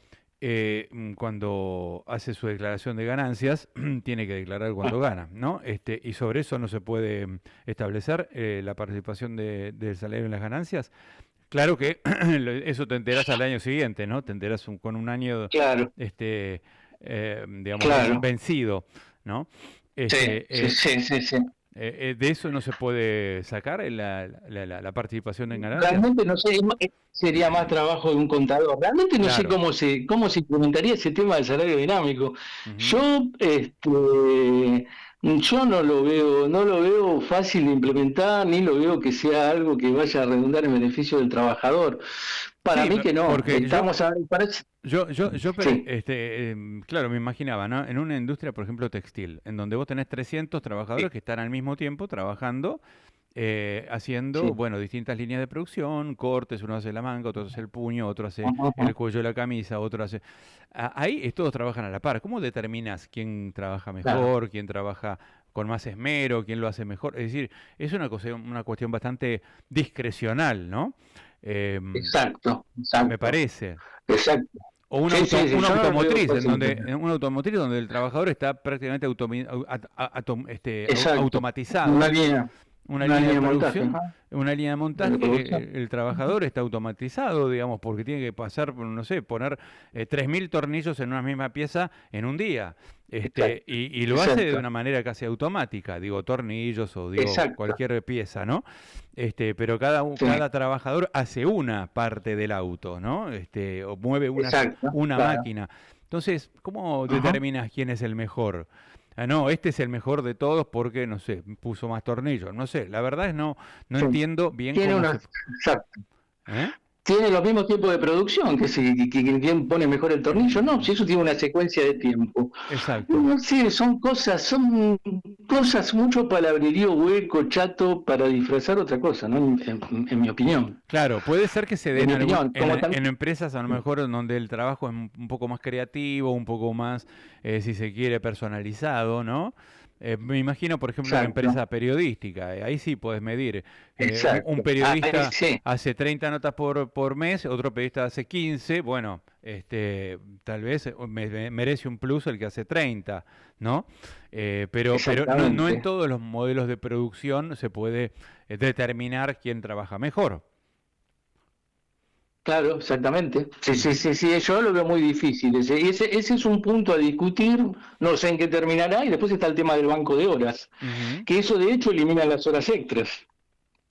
cuando hace su declaración de ganancias, tiene que declarar cuánto gana, ¿no? Y sobre eso no se puede establecer la participación del salario en las ganancias. Claro que eso te enterás al año siguiente, ¿no? Te enterás con un año, Claro. digamos, Claro. vencido, ¿no? Sí. De eso no se puede sacar la participación en ganancias. Realmente no sé, sería más trabajo de un contador. Realmente no sé Claro. cómo se implementaría ese tema del salario dinámico. Ujú. Yo no lo veo fácil de implementar, ni lo veo que sea algo que vaya a redundar en beneficio del trabajador. Para Sí, mí que no. porque claro, me imaginaba, ¿no? En una industria, por ejemplo, textil, en donde vos tenés 300 trabajadores que están al mismo tiempo trabajando, haciendo, Sí. bueno, distintas líneas de producción, cortes, uno hace la manga, otro hace el puño, otro hace Ajá. el cuello de la camisa, otro hace... Ahí todos trabajan a la par. ¿Cómo determinas quién trabaja mejor, quién trabaja con más esmero, quién lo hace mejor? Es decir, es una cuestión bastante discrecional, ¿no? Exacto. Me parece. Exacto. O una, Sí, auto- sí, una yo no lo automotriz, veo en donde, fácil. en una automotriz donde el trabajador está prácticamente Exacto. automatizado. Una línea Una línea de montaje. producción, Ajá. una línea de montaje, De producción. el trabajador está automatizado, digamos, porque tiene que pasar, no sé, poner 3.000 tornillos en una misma pieza en un día. Exacto. Y lo hace de Exacto. una manera casi automática, digo, tornillos o digo Exacto. cualquier pieza, ¿no? Pero Sí. cada trabajador hace una parte del auto, ¿no? O mueve Exacto, una claro. máquina. Entonces, ¿cómo Ajá. determinas quién es el mejor? No, este es el mejor de todos porque, no sé, puso más tornillos. No sé, la verdad es no Sí. entiendo bien Tiene cómo una, se... exacto. ¿Eh? Tiene los mismos tiempos de producción, que quien pone mejor el tornillo, no, si eso tiene una secuencia de tiempo. Exacto. No sé, son cosas, mucho palabrerío hueco, chato, para disfrazar otra cosa, ¿no? En mi opinión. Claro, puede ser que se den En mi opinión, como en empresas a lo mejor en donde el trabajo es un poco más creativo, un poco más, si se quiere, personalizado, ¿no? Me imagino, por ejemplo, una Exacto. empresa periodística, ahí sí puedes medir. Exacto. Un periodista Sí. hace 30 notas por mes, otro periodista hace 15, bueno, tal vez merece un plus el que hace 30, ¿no? Pero no Exactamente. en todos los modelos de producción se puede determinar quién trabaja mejor. Claro, exactamente. Sí, yo lo veo muy difícil. Ese es un punto a discutir, no sé en qué terminará, y después está el tema del banco de horas, Ujú. que eso de hecho elimina las horas extras.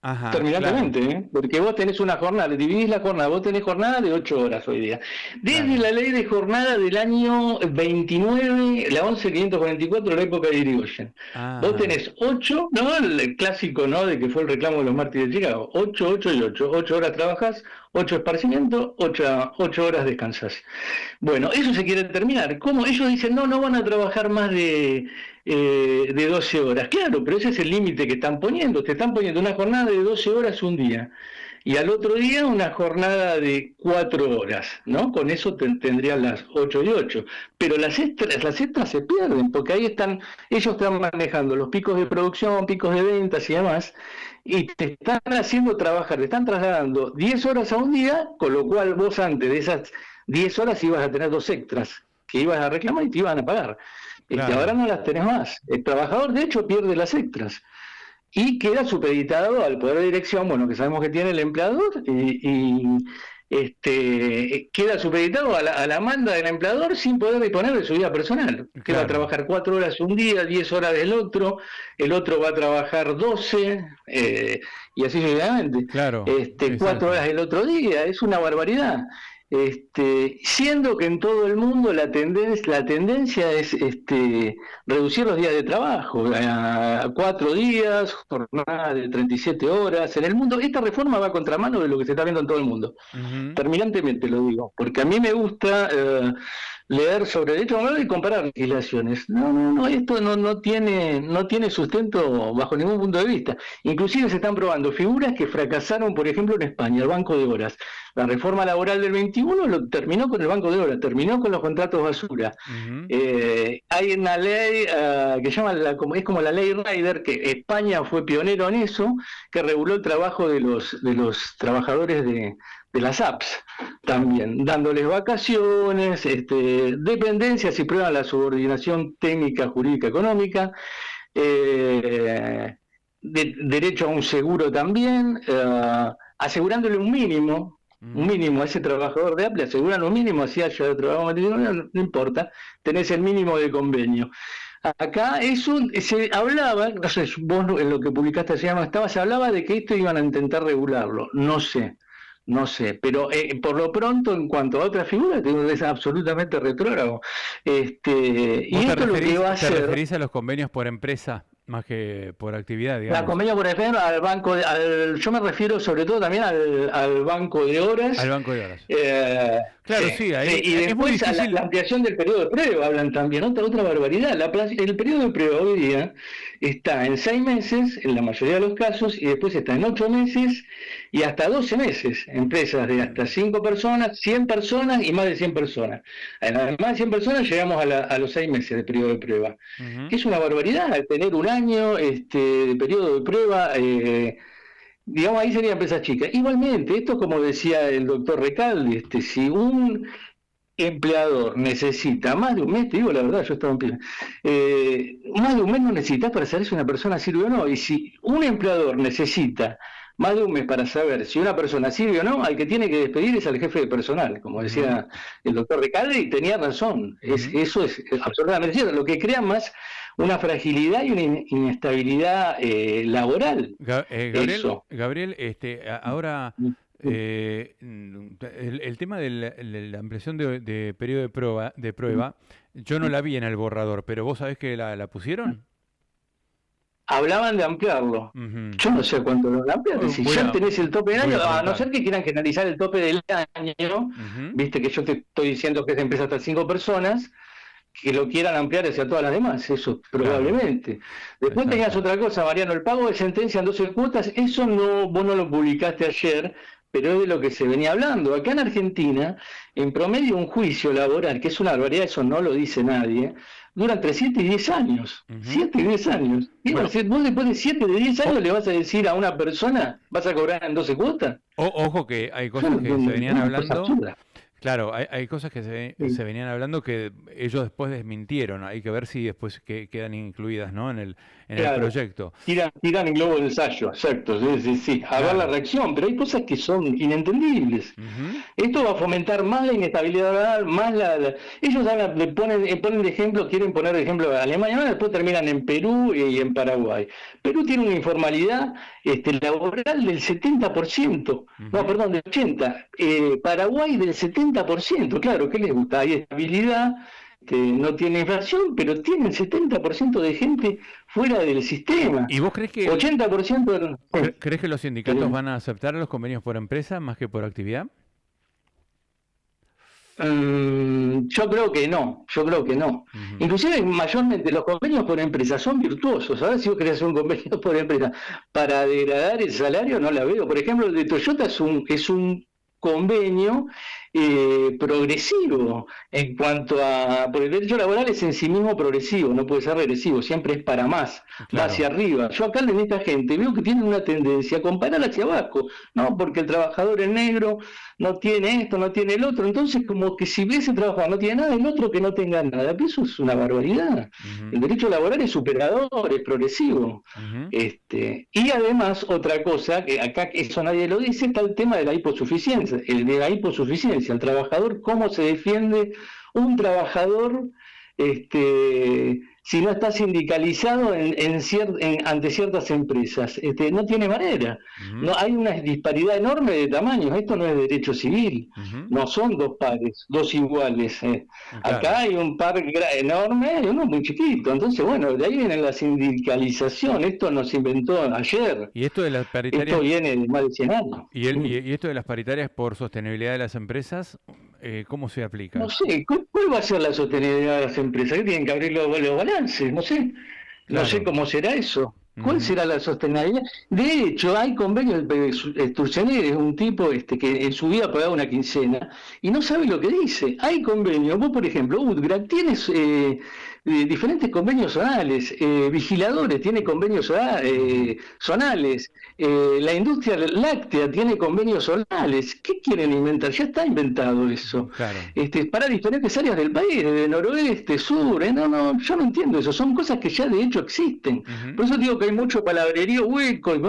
Ajá, terminantemente, claro. porque vos tenés una jornada, dividís la jornada, vos tenés jornada de 8 horas hoy día. Desde Claro. la ley de jornada del año 29, la 11.544, la época de Irigoyen. Vos Ah, tenés 8, ¿no? El clásico, ¿no? De que fue el reclamo de los mártires de Chicago. 8, 8 y 8. 8 horas trabajás, 8 esparcimiento, 8 horas descansás. Bueno, eso se quiere terminar. ¿Cómo? Ellos dicen, no van a trabajar más de 12 horas. Claro, pero ese es el límite que están poniendo. Te están poniendo una jornada de 12 horas un día. Y al otro día una jornada de 4 horas, ¿no? Con eso tendrían las 8 y 8. Pero las extras se pierden, porque ahí ellos están manejando los picos de producción, picos de ventas y demás, y te están haciendo trabajar, te están trasladando 10 horas a un día, con lo cual vos antes de esas 10 horas ibas a tener 2 extras, que ibas a reclamar y te iban a pagar. claro. Ahora no las tenés más. El trabajador, de hecho, pierde las extras y queda supeditado al poder de dirección, bueno, que sabemos que tiene el empleador, queda supeditado a la manda del empleador sin poder disponer de su vida personal. Que va a Claro. trabajar 4 horas un día, 10 horas del otro, el otro va a trabajar 12, y así sucesivamente. Claro, 4 exacto. horas el otro día, es una barbaridad. Siendo que en todo el mundo la tendencia es reducir los días de trabajo a 4 días, jornada de 37 horas. En el mundo, esta reforma va a contramano de lo que se está viendo en todo el mundo. Ujú. Terminantemente lo digo, porque a mí me gusta leer sobre derecho laboral y comparar legislaciones. No, esto no tiene sustento bajo ningún punto de vista. Inclusive se están probando figuras que fracasaron, por ejemplo, en España, el Banco de Horas. La reforma laboral del 21 lo terminó con el Banco de Horas, terminó con los contratos basura. Ujú. Hay una ley que es como la ley Rider, que España fue pionero en eso, que reguló el trabajo de los trabajadores de las apps también, dándoles vacaciones, dependencias y prueban la subordinación técnica, jurídica, económica, derecho a un seguro también, asegurándole un mínimo a ese trabajador de Apple, aseguran un mínimo, así haya trabajo matrimonial, no importa, tenés el mínimo de convenio. Acá se hablaba, no sé, vos en lo que publicaste se hablaba de que esto iban a intentar regularlo, no sé, pero por lo pronto en cuanto a otra figura es absolutamente retrógrado. Y ¿Vos esto lo que va a te hacer... referís a los convenios por empresa más que por actividad, La digamos? convenio, por ejemplo, yo me refiero sobre todo también al banco de horas. Al banco de horas. Claro, Sí, sí, ahí y es muy después a difícil. la ampliación del periodo de prueba hablan también, otra barbaridad. El periodo de prueba hoy día está en 6 meses, en la mayoría de los casos, y después está en 8 meses y hasta 12 meses. Empresas de hasta 5 personas, 100 personas y más de 100 personas. Además de 100 personas llegamos a los 6 meses de periodo de prueba. Ujú. Que es una barbaridad tener un año de periodo de prueba. Digamos, ahí sería empresa chica. Igualmente, esto como decía el doctor Recalde, si un empleador necesita más de un mes, te digo la verdad, yo estaba en pie, más de un mes no necesitas para saber si una persona sirve o no. Y si un empleador necesita más de un mes para saber si una persona sirve o no, al que tiene que despedir es al jefe de personal, como decía el doctor Recalde, y tenía razón. Ujú. Eso es absolutamente cierto. Lo que crea más una fragilidad y una inestabilidad laboral. Gabriel, ahora el tema de la ampliación de periodo de prueba, yo no la vi en el borrador, pero vos sabés que la pusieron. Hablaban de ampliarlo. Ujú. Yo no sé cuánto lo amplian. Si ya tenés el tope del voy año, a a no preguntar. ser que quieran generalizar el tope del año, Ujú. viste que yo te estoy diciendo que es de empresa hasta 5 personas, que lo quieran ampliar hacia todas las demás, eso probablemente. Después Exacto. tenías otra cosa, Mariano, el pago de sentencia en 12 cuotas, eso no, vos no lo publicaste ayer, pero es de lo que se venía hablando. Acá en Argentina, en promedio un juicio laboral, que es una barbaridad, eso no lo dice nadie, dura entre 7 y 10 años. Ujú. 7 y 10 años. Bueno. Vos después de 7 de 10 años le vas a decir a una persona, vas a cobrar en 12 cuotas. Ojo que hay cosas que se venían Una cosa hablando. absurda. Claro, hay cosas que Sí. se venían hablando que ellos después desmintieron. Hay que ver si después quedan incluidas, ¿no? En el Claro, proyecto. tiran el globo de ensayo, exacto, sí, sí, sí, a ver la Claro. reacción, pero hay cosas que son inentendibles. Ujú. Esto va a fomentar más la inestabilidad laboral, más ellos le ponen de ejemplo, quieren poner de ejemplo a Alemania, ahora después terminan en Perú y en Paraguay. Perú tiene una informalidad laboral del 70%, no, Ujú. perdón, del 80%, Paraguay del 70%, claro, ¿qué les gusta? Hay estabilidad, no tiene inflación, pero tienen 70% de gente fuera del sistema. ¿Y vos crees que 80% de... crees que los sindicatos van a aceptar los convenios por empresa más que por actividad? Yo creo que no, yo creo que no. Ujú. Inclusive mayormente los convenios por empresa son virtuosos. ¿Sabes? Si vos querés hacer un convenio por empresa para degradar el salario, no la veo. Por ejemplo, el de Toyota es un convenio progresivo en cuanto a... Porque el derecho laboral es en sí mismo progresivo, no puede ser regresivo, siempre es para más, va hacia Claro. arriba. Yo acá en esta gente veo que tienen una tendencia a comparar hacia abajo, ¿no? Porque el trabajador en negro no tiene esto, no tiene el otro, entonces como que si ese trabajador no tiene nada, el otro que no tenga nada, pero eso es una barbaridad. Ujú. El derecho laboral es superador, es progresivo. Ujú. Y además, otra cosa, que acá eso nadie lo dice, está el tema de la hiposuficiencia. El trabajador, cómo se defiende un trabajador si no está sindicalizado ante ciertas empresas. No tiene manera. Ujú. No, hay una disparidad enorme de tamaños. Esto no es derecho civil. Ujú. No son dos pares, dos iguales. Claro. Acá hay un par enorme y uno muy chiquito. Entonces, bueno, de ahí viene la sindicalización. Esto no se inventó ayer. Y esto de las Esto paritarias, viene de más de 100 años. y esto de las paritarias por sostenibilidad de las empresas, ¿cómo se No aplica? sé, ¿cuál va a ser la sostenibilidad de las empresas? ¿Qué tienen que abrir los balances? No sé. No sé Claro. cómo será eso. ¿Cuál Ujú. será la sostenibilidad? De hecho, hay convenios. Sturzenegger es un tipo que en su vida pagaba una quincena y no sabe lo que dice. Hay convenios. Vos, por ejemplo, Utgra tienes diferentes convenios zonales. Vigiladores tiene convenios Ujú. zonales. La industria láctea tiene convenios zonales. ¿Qué quieren inventar? Ya está inventado eso. Claro. Para diferentes áreas del país, de noroeste, sur. No, yo no entiendo eso. Son cosas que ya de hecho existen. Ujú. Por eso digo que hay mucho palabrerío hueco, y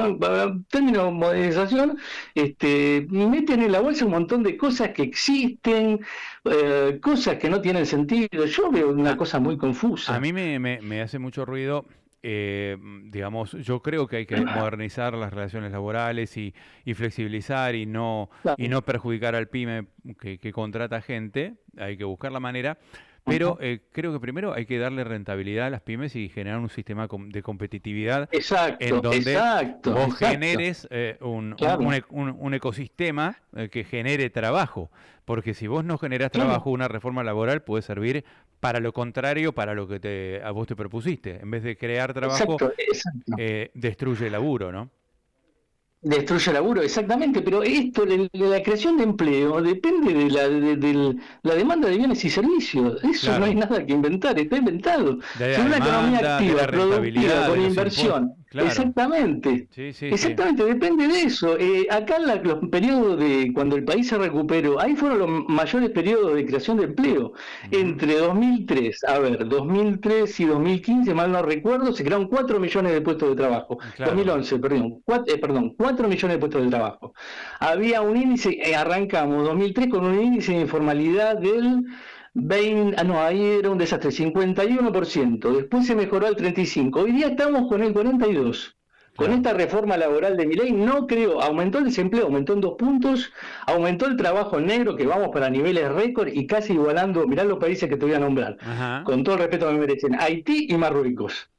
términos de modernización, meten en la bolsa un montón de cosas que existen, cosas que no tienen sentido. Yo veo una A, cosa muy a confusa. mí me hace mucho ruido, digamos, yo creo que hay que modernizar las relaciones laborales y flexibilizar y Claro. no perjudicar al pyme que contrata gente, hay que buscar la manera, pero Ajá. creo que primero hay que darle rentabilidad a las pymes y generar un sistema de competitividad en Exacto, donde exacto, vos exacto. generes Claro, un ecosistema que genere trabajo, porque si vos no generás trabajo, claro. una reforma laboral puede servir para lo contrario, para lo que a vos te propusiste. En vez de crear trabajo, Exacto, exacto. destruye el laburo, ¿no? Destruye laburo, exactamente, pero esto, la creación de empleo, depende de la demanda de bienes y servicios. Eso no hay Claro, nada que inventar, está inventado. de Si la una economía demanda, de la activa, productiva, rentabilidad, de con los impuestos. inversión, Claro, exactamente, sí, sí, sí. exactamente, depende de eso. Acá los periodos de cuando el país se recuperó, ahí fueron los mayores periodos de creación de empleo. Ujú. Entre 2003 y 2015, mal no recuerdo, se crearon 4 millones de puestos de trabajo. Claro. 2011, perdón, 4 millones de puestos de trabajo. Había un índice, arrancamos 2003 con un índice de informalidad del 20, ahí era un desastre, 51%, después se mejoró al 35%, hoy día estamos con el 42%. Con Claro. esta reforma laboral de Milei, no creo, aumentó el desempleo, aumentó en 2 puntos, aumentó el trabajo en negro, que vamos para niveles récord y casi igualando, mirá los países que te voy a nombrar, Ajá. con todo el respeto que me merecen, Haití y Marruecos.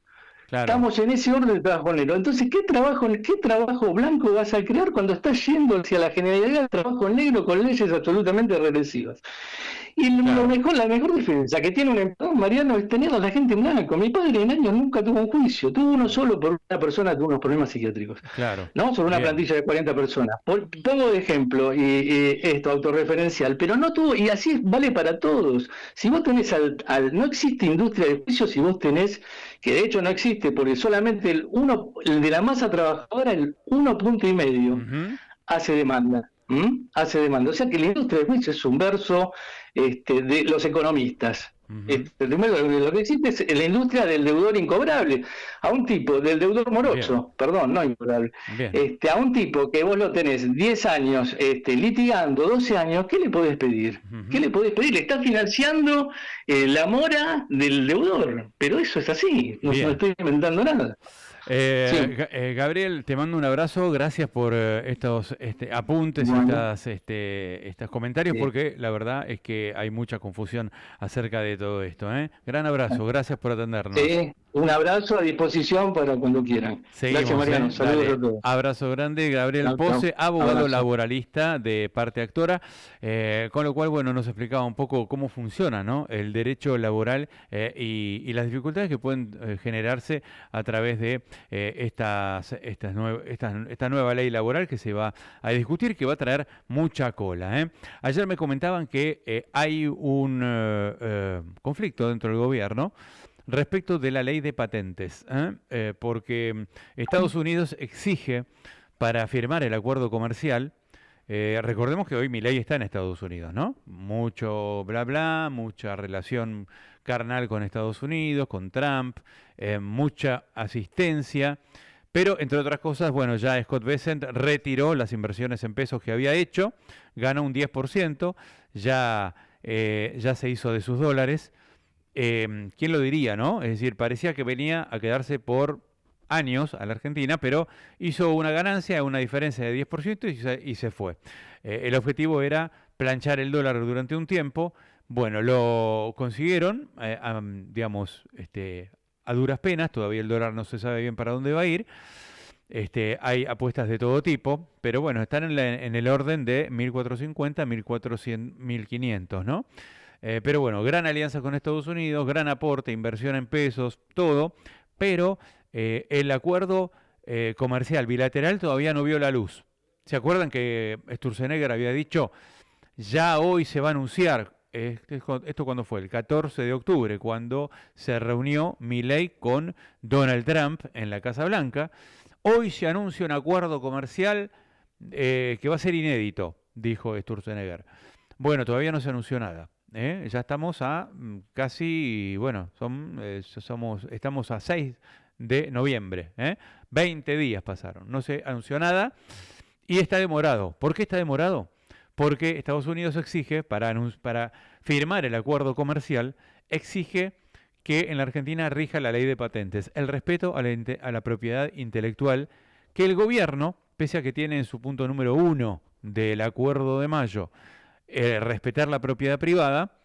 Claro. Estamos en ese orden de trabajo negro. Entonces, ¿qué trabajo blanco vas a crear cuando estás yendo hacia la generalidad del trabajo negro con leyes absolutamente regresivas? Y Claro. la mejor defensa que tiene un empleado, Mariano, es tener a la gente en blanco. Mi padre en años nunca tuvo un juicio. Tuvo uno solo por una persona que tuvo unos problemas psiquiátricos. Claro. ¿No? Sobre una Bien. plantilla de 40 personas. Pongo de ejemplo esto autorreferencial, pero no tuvo, y así vale para todos. Si vos tenés no existe industria de juicio si vos tenés, que de hecho no existe, porque solamente el de la masa trabajadora, el 1,5 punto Ujú. hace demanda. Hace demanda. O sea que la industria del juicio es un verso de los economistas. Ujú. Primero, lo que existe es la industria del deudor incobrable, a un tipo, del deudor Bien, moroso, perdón, no incobrable, bien. a un tipo que vos lo tenés 10 años litigando, 12 años, ¿qué le podés pedir? ¿Qué Ujú. le podés pedir? Le estás financiando la mora del deudor, pero eso es así, no Bien. estoy inventando nada. Sí, Gabriel, te mando un abrazo, gracias por estos apuntes y bueno, estos comentarios, sí. porque la verdad es que hay mucha confusión acerca de todo esto, ¿eh? Gran abrazo, gracias por atendernos. Sí, un abrazo a disposición para cuando quieran. Gracias, Seguimos, Mariano. ¿eh? Saludos a Dale. todos. Abrazo grande, Gabriel Chao, chao. Pose, abogado Abrazo. laboralista de Parte Actora, con lo cual, bueno, nos explicaba un poco cómo funciona, ¿no? El derecho laboral y las dificultades que pueden generarse a través de esta nueva ley laboral que se va a discutir, que va a traer mucha cola, ¿eh? Ayer me comentaban que hay un conflicto dentro del gobierno respecto de la ley de patentes, ¿eh? Porque Estados Unidos exige para firmar el acuerdo comercial, recordemos que hoy mi ley está en Estados Unidos, ¿no? Mucho bla bla, mucha relación carnal con Estados Unidos, con Trump, mucha asistencia, pero entre otras cosas, bueno, ya Scott Bessent retiró las inversiones en pesos que había hecho, ganó un 10%, ya se hizo de sus dólares. ¿Quién lo diría, no? Es decir, parecía que venía a quedarse por años a la Argentina, pero hizo una ganancia, una diferencia de 10% y se fue. El objetivo era planchar el dólar durante un tiempo. Bueno, lo consiguieron, digamos, a duras penas, todavía el dólar no se sabe bien para dónde va a ir. Hay apuestas de todo tipo, pero bueno, están en el orden de 1450, 1400, 1500, ¿no? Pero bueno, gran alianza con Estados Unidos, gran aporte, inversión en pesos, todo, pero el acuerdo comercial bilateral todavía no vio la luz. ¿Se acuerdan que Sturzenegger había dicho, ya hoy se va a anunciar? Esto cuando fue, el 14 de octubre, cuando se reunió Milei con Donald Trump en la Casa Blanca. Hoy se anuncia un acuerdo comercial que va a ser inédito, dijo Sturzenegger. Bueno, todavía no se anunció nada. Ya estamos a casi, bueno, estamos a 6 de noviembre. 20 días pasaron, no se anunció nada y está demorado. ¿Por qué está demorado? Porque Estados Unidos exige, para firmar el acuerdo comercial, exige que en la Argentina rija la ley de patentes, el respeto a la propiedad intelectual, que el gobierno, pese a que tiene en su punto número 1 del acuerdo de mayo, respetar la propiedad privada,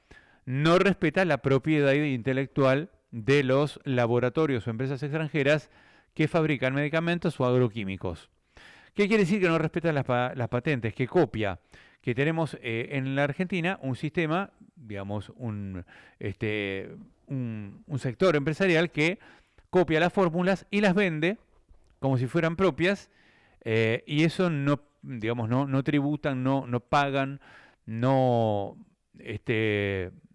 no respeta la propiedad intelectual de los laboratorios o empresas extranjeras que fabrican medicamentos o agroquímicos. ¿Qué quiere decir que no respeta las patentes? Que copia, que tenemos en la Argentina un sistema, digamos, un sector empresarial que copia las fórmulas y las vende como si fueran propias, y eso no, digamos, no tributan, no pagan, no,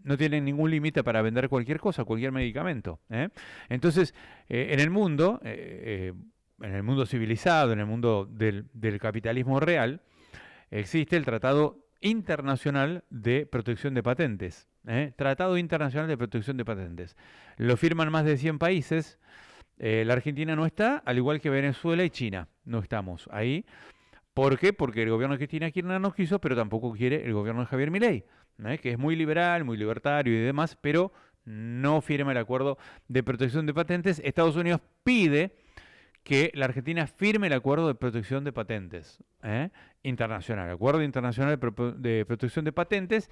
no tienen ningún límite para vender cualquier cosa, cualquier medicamento. Entonces, en el mundo civilizado, en el mundo del capitalismo real, existe el Tratado Internacional de Protección de Patentes. Tratado Internacional de Protección de Patentes. Lo firman más de 100 países. La Argentina no está, al igual que Venezuela y China. No estamos ahí. ¿Por qué? Porque el gobierno de Cristina Kirchner no quiso, pero tampoco quiere el gobierno de Javier Milei, que es muy liberal, muy libertario y demás, pero no firma el acuerdo de protección de patentes. Estados Unidos pide que la Argentina firme el acuerdo de protección de patentes internacional, acuerdo internacional de protección de patentes,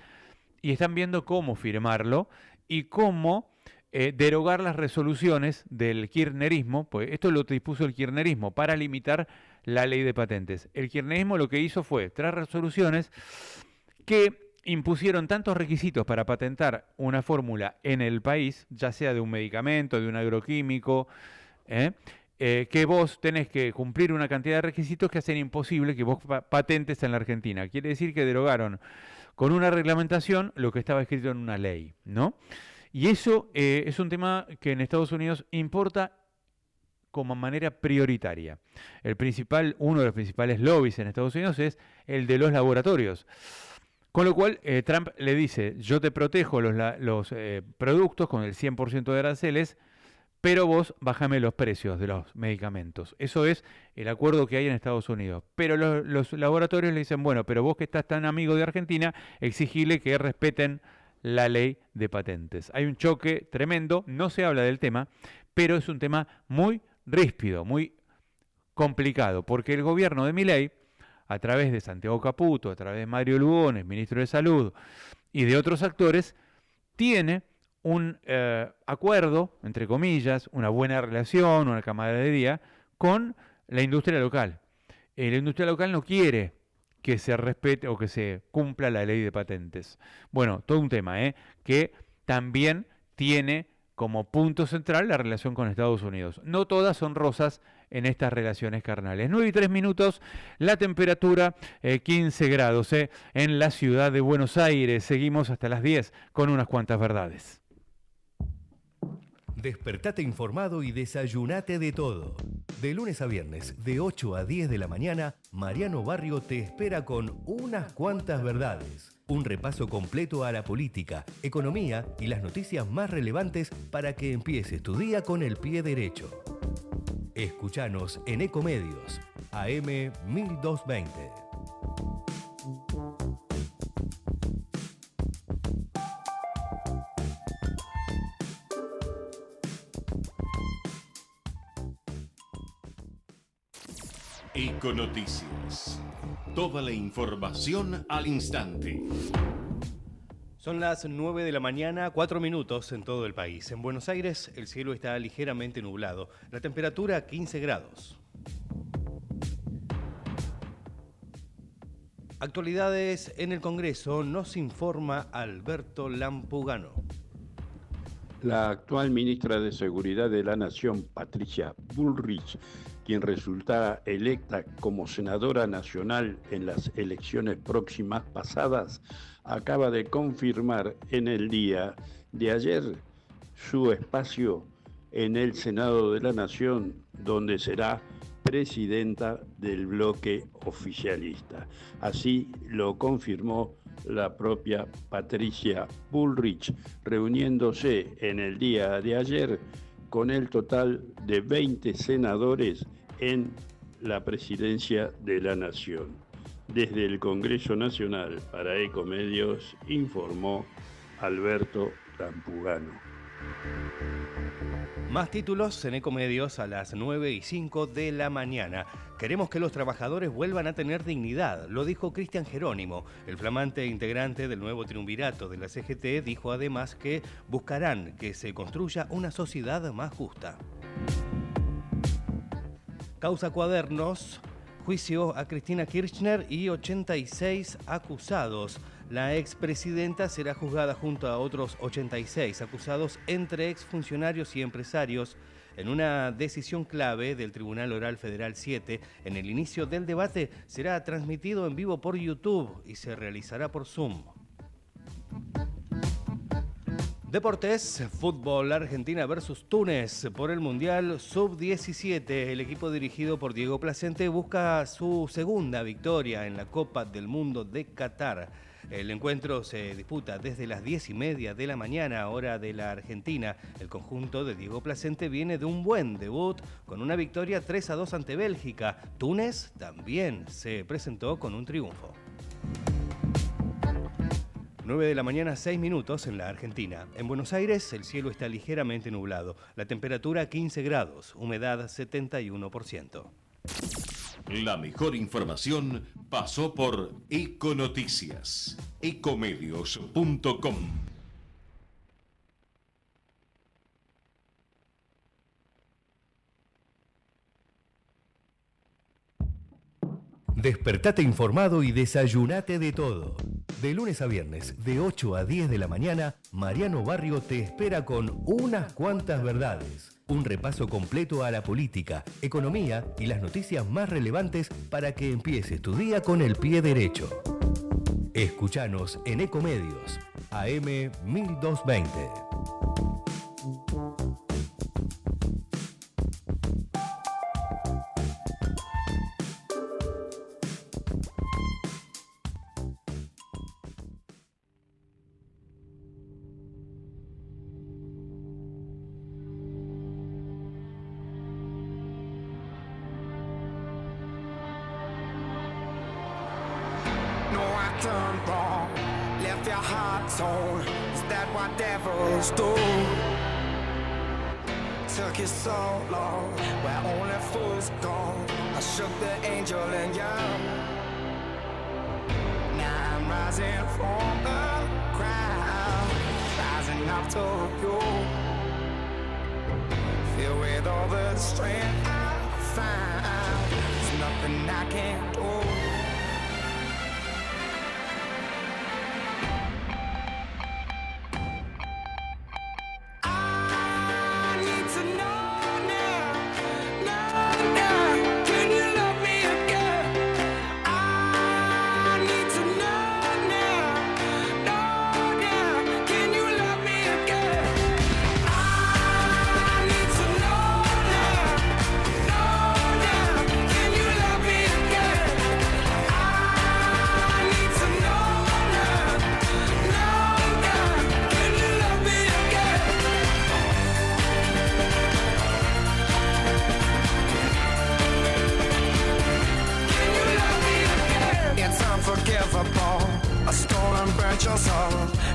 y están viendo cómo firmarlo y cómo derogar las resoluciones del kirchnerismo, pues esto lo dispuso el kirchnerismo para limitar la ley de patentes. El kirchnerismo lo que hizo fue 3 resoluciones que impusieron tantos requisitos para patentar una fórmula en el país, ya sea de un medicamento, de un agroquímico, que vos tenés que cumplir una cantidad de requisitos que hacen imposible que vos patentes en la Argentina. Quiere decir que derogaron con una reglamentación lo que estaba escrito en una ley, ¿no? Y eso es un tema que en Estados Unidos importa como manera prioritaria. Uno de los principales lobbies en Estados Unidos es el de los laboratorios. Con lo cual, Trump le dice, yo te protejo los productos con el 100% de aranceles, pero vos bájame los precios de los medicamentos. Eso es el acuerdo que hay en Estados Unidos. Pero los laboratorios le dicen, bueno, pero vos que estás tan amigo de Argentina, exigile que respeten la ley de patentes. Hay un choque tremendo, no se habla del tema, pero es un tema muy ríspido, muy complicado, porque el gobierno de Milei, a través de Santiago Caputo, a través de Mario Lugones, ministro de Salud, y de otros actores, tiene un acuerdo, entre comillas, una buena relación, una camaradería con la industria local. La industria local no quiere que se respete o que se cumpla la ley de patentes. Bueno, todo un tema, que también tiene como punto central la relación con Estados Unidos. No todas son rosas en estas relaciones carnales. 9:03, la temperatura 15 grados en la ciudad de Buenos Aires. Seguimos hasta las 10 con unas cuantas verdades. Despertate informado y desayunate de todo. De lunes a viernes, de 8 a 10 de la mañana, Mariano Barrio te espera con unas cuantas verdades. Un repaso completo a la política, economía y las noticias más relevantes para que empieces tu día con el pie derecho. Escuchanos en Ecomedios, AM 1220. Econoticias. Toda la información al instante. Son las 9 de la mañana, 4 minutos en todo el país. En Buenos Aires el cielo está ligeramente nublado. La temperatura 15 grados. Actualidades en el Congreso, nos informa Alberto Lampugano. La actual ministra de Seguridad de la Nación, Patricia Bullrich, quien resultara electa como senadora nacional en las elecciones próximas pasadas, acaba de confirmar en el día de ayer su espacio en el Senado de la Nación, donde será presidenta del bloque oficialista. Así lo confirmó la propia Patricia Bullrich, reuniéndose en el día de ayer con el total de 20 senadores en la presidencia de la Nación. Desde el Congreso Nacional para Ecomedios informó Alberto Lampugano. Más títulos en Ecomedios a las 9:05 de la mañana. Queremos que los trabajadores vuelvan a tener dignidad, lo dijo Cristian Jerónimo. El flamante integrante del nuevo triunvirato de la CGT dijo además que buscarán que se construya una sociedad más justa. Causa Cuadernos, juicio a Cristina Kirchner y 86 acusados. La expresidenta será juzgada junto a otros 86 acusados entre exfuncionarios y empresarios en una decisión clave del Tribunal Oral Federal 7. En el inicio del debate será transmitido en vivo por YouTube y se realizará por Zoom. Deportes, fútbol, Argentina versus Túnez por el Mundial Sub-17. El equipo dirigido por Diego Placente busca su segunda victoria en la Copa del Mundo de Qatar. El encuentro se disputa desde las 10:30 de la mañana, hora de la Argentina. El conjunto de Diego Placente viene de un buen debut con una victoria 3-2 ante Bélgica. Túnez también se presentó con un triunfo. 9 de la mañana, 6 minutos en la Argentina. En Buenos Aires el cielo está ligeramente nublado. La temperatura 15 grados, humedad 71%. La mejor información pasó por Econoticias. Ecomedios.com. Despertate informado y desayunate de todo. De lunes a viernes, de 8 a 10 de la mañana, Mariano Barrio te espera con unas cuantas verdades. Un repaso completo a la política, economía y las noticias más relevantes para que empieces tu día con el pie derecho. Escuchanos en Ecomedios, AM 1220. wrong. Left your heart torn. Is that what devils do? Took you so long, where only fools go. I shook the angel in you. Now I'm rising from the ground, rising up to you. Filled with all the strength I found, there's nothing I can't do.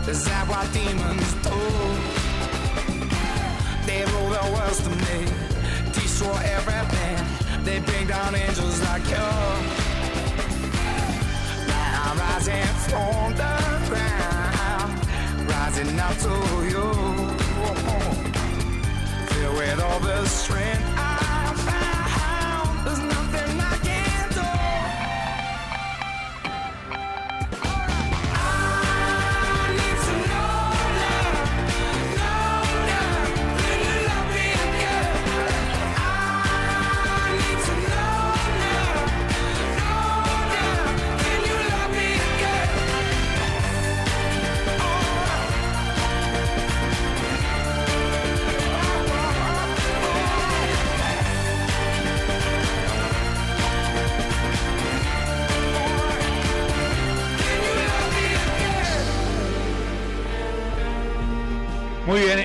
Is that what demons do? They rule the world to me, destroy everything. They bring down angels like you. Now I'm rising from the ground, rising up to you. Filled with all the strength I found, there's nothing I can't do. Muy bien,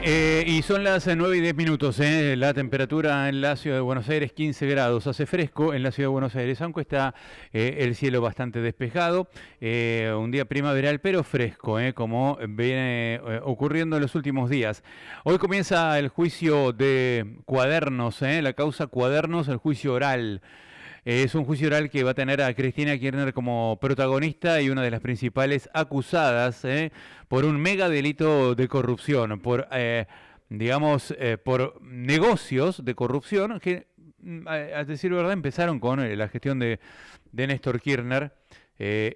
y son las 9 y 10 minutos, la temperatura en la ciudad de Buenos Aires 15 grados, hace fresco en la ciudad de Buenos Aires, aunque está el cielo bastante despejado, un día primaveral pero fresco, como viene ocurriendo en los últimos días. Hoy comienza el juicio de Cuadernos, la causa Cuadernos, el juicio oral. Es un juicio oral que va a tener a Cristina Kirchner como protagonista y una de las principales acusadas por un mega delito de corrupción, por, por negocios de corrupción que, a decir verdad, empezaron con la gestión de Néstor Kirchner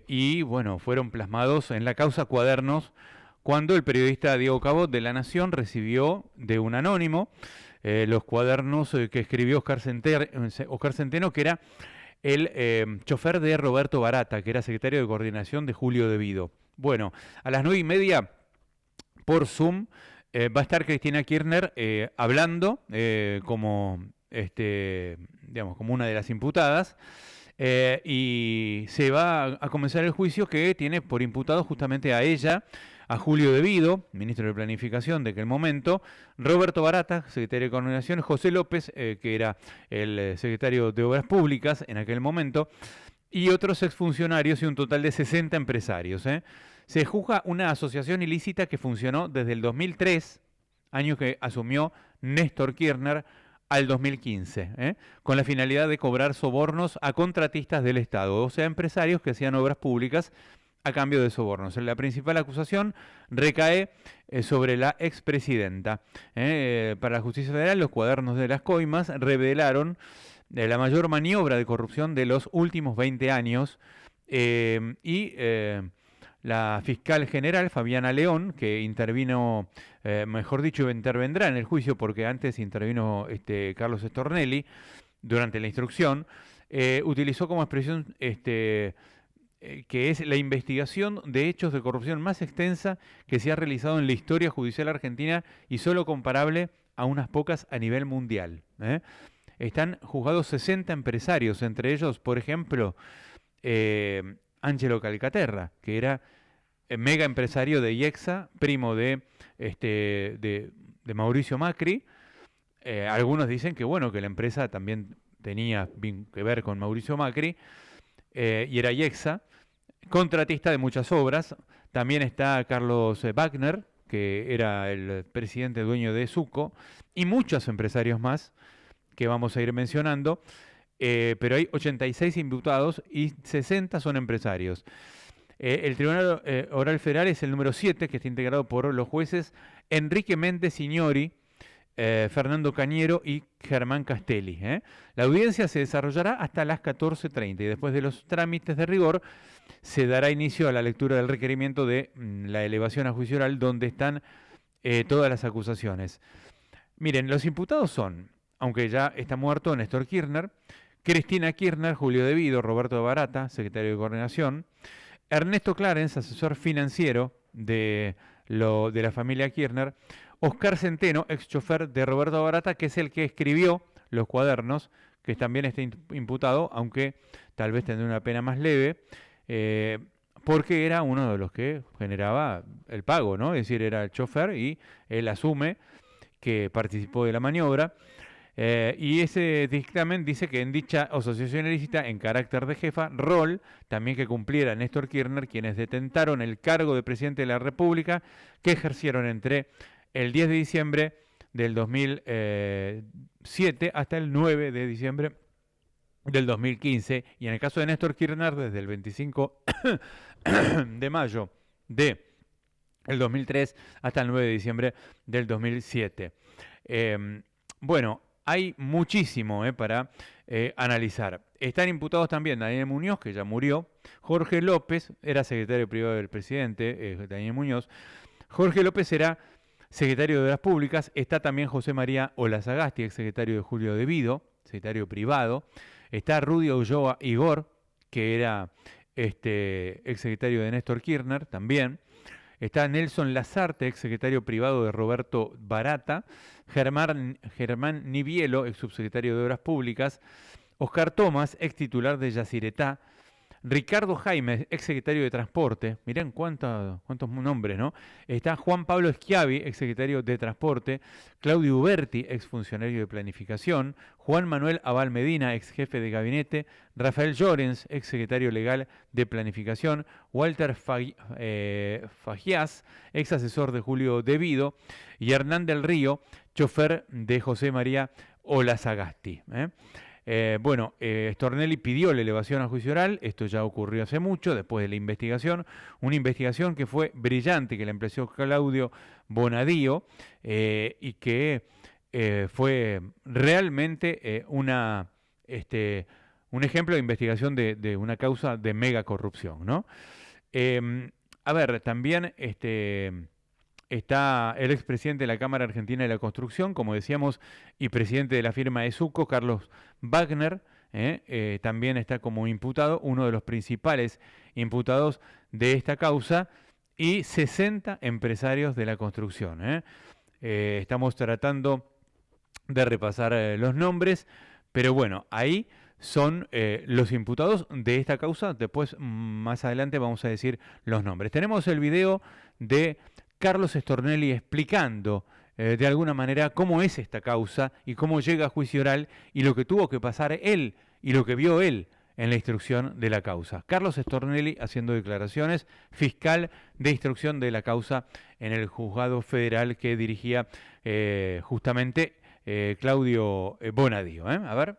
y, bueno, fueron plasmados en la causa Cuadernos cuando el periodista Diego Cabot de La Nación recibió de un anónimo los cuadernos que escribió Oscar Centeno, que era el chofer de Roberto Barata, que era secretario de coordinación de Julio De Vido. Bueno, a las 9:30 por Zoom va a estar Cristina Kirchner hablando como una de las imputadas. Y se va a comenzar el juicio que tiene por imputado justamente a ella, a Julio De Vido, ministro de Planificación de aquel momento, Roberto Barata, secretario de Coordinación, José López, que era el secretario de Obras Públicas en aquel momento, y otros exfuncionarios y un total de 60 empresarios. Se juzga una asociación ilícita que funcionó desde el 2003, año que asumió Néstor Kirchner, al 2015, con la finalidad de cobrar sobornos a contratistas del Estado, o sea, empresarios que hacían obras públicas a cambio de sobornos. La principal acusación recae sobre la expresidenta. Para la Justicia Federal, los cuadernos de las coimas revelaron la mayor maniobra de corrupción de los últimos 20 años la fiscal general, Fabiana León, que intervino, intervendrá en el juicio porque antes intervino Carlos Stornelli durante la instrucción, utilizó como expresión que es la investigación de hechos de corrupción más extensa que se ha realizado en la historia judicial argentina y solo comparable a unas pocas a nivel mundial. Están juzgados 60 empresarios, entre ellos, por ejemplo, Ángelo Calcaterra, que era mega empresario de IEXA, primo de Mauricio Macri. Algunos dicen que la empresa también tenía que ver con Mauricio Macri y era IEXA. contratista de muchas obras. También está Carlos Wagner, que era el presidente dueño de Suco, y muchos empresarios más que vamos a ir mencionando. Pero hay 86 imputados y 60 son empresarios. El Tribunal Oral Federal es el número 7, que está integrado por los jueces Enrique Méndez Signori, Fernando Cañero y Germán Castelli. La audiencia se desarrollará hasta las 14:30 y después de los trámites de rigor se dará inicio a la lectura del requerimiento de la elevación a juicio oral, donde están todas las acusaciones. Miren, los imputados son, aunque ya está muerto, Néstor Kirchner, Cristina Kirchner, Julio De Vido, Roberto Barata, secretario de Coordinación, Ernesto Clarence, asesor financiero de la familia Kirchner, Oscar Centeno, ex chofer de Roberto Barata, que es el que escribió los cuadernos, que también está imputado, aunque tal vez tendrá una pena más leve, porque era uno de los que generaba el pago, ¿no? Es decir, era el chofer y él asume que participó de la maniobra. Y ese dictamen dice que en dicha asociación ilícita, en carácter de jefa, rol también que cumpliera Néstor Kirchner, quienes detentaron el cargo de presidente de la República, que ejercieron entre el 10 de diciembre del 2007 hasta el 9 de diciembre del 2015, y en el caso de Néstor Kirchner, desde el 25 de mayo del 2003 hasta el 9 de diciembre del 2007. Bueno, hay muchísimo para analizar. Están imputados también Daniel Muñoz, que ya murió, Jorge López, era secretario privado del presidente, Daniel Muñoz. Jorge López era secretario de Obras Públicas. Está también José María Olazagasti, ex secretario de Julio De Vido, secretario privado. Está Rudy Ulloa Igor, que era ex secretario de Néstor Kirchner también. Está Nelson Lazarte, ex secretario privado de Roberto Barata, Germán Nivielo, ex subsecretario de Obras Públicas, Oscar Tomás, ex titular de Yacyretá, Ricardo Jaime, ex secretario de Transporte, mirá cuántos nombres, ¿no? Está Juan Pablo Schiavi, ex secretario de Transporte, Claudio Uberti, ex funcionario de Planificación, Juan Manuel Abal Medina, ex jefe de gabinete, Rafael Llorens, ex secretario legal de Planificación, Walter Fagias, ex asesor de Julio De Vido, y Hernán del Río, chofer de José María Olazagasti. Stornelli pidió la elevación a juicio oral. Esto ya ocurrió hace mucho, después de la investigación. Una investigación que fue brillante, que la empezó Claudio Bonadío, y que fue realmente un ejemplo de investigación de una causa de mega corrupción, ¿no? También está el expresidente de la Cámara Argentina de la Construcción, como decíamos, y presidente de la firma de Suco, Carlos Wagner, también está como imputado, uno de los principales imputados de esta causa, y 60 empresarios de la construcción. Estamos tratando de repasar los nombres, pero bueno, ahí son los imputados de esta causa. Después, más adelante, vamos a decir los nombres. Tenemos el video de Carlos Stornelli explicando de alguna manera cómo es esta causa y cómo llega a juicio oral y lo que tuvo que pasar él y lo que vio él en la instrucción de la causa. Carlos Stornelli haciendo declaraciones, fiscal de instrucción de la causa en el juzgado federal que dirigía justamente Claudio Bonadío. A ver.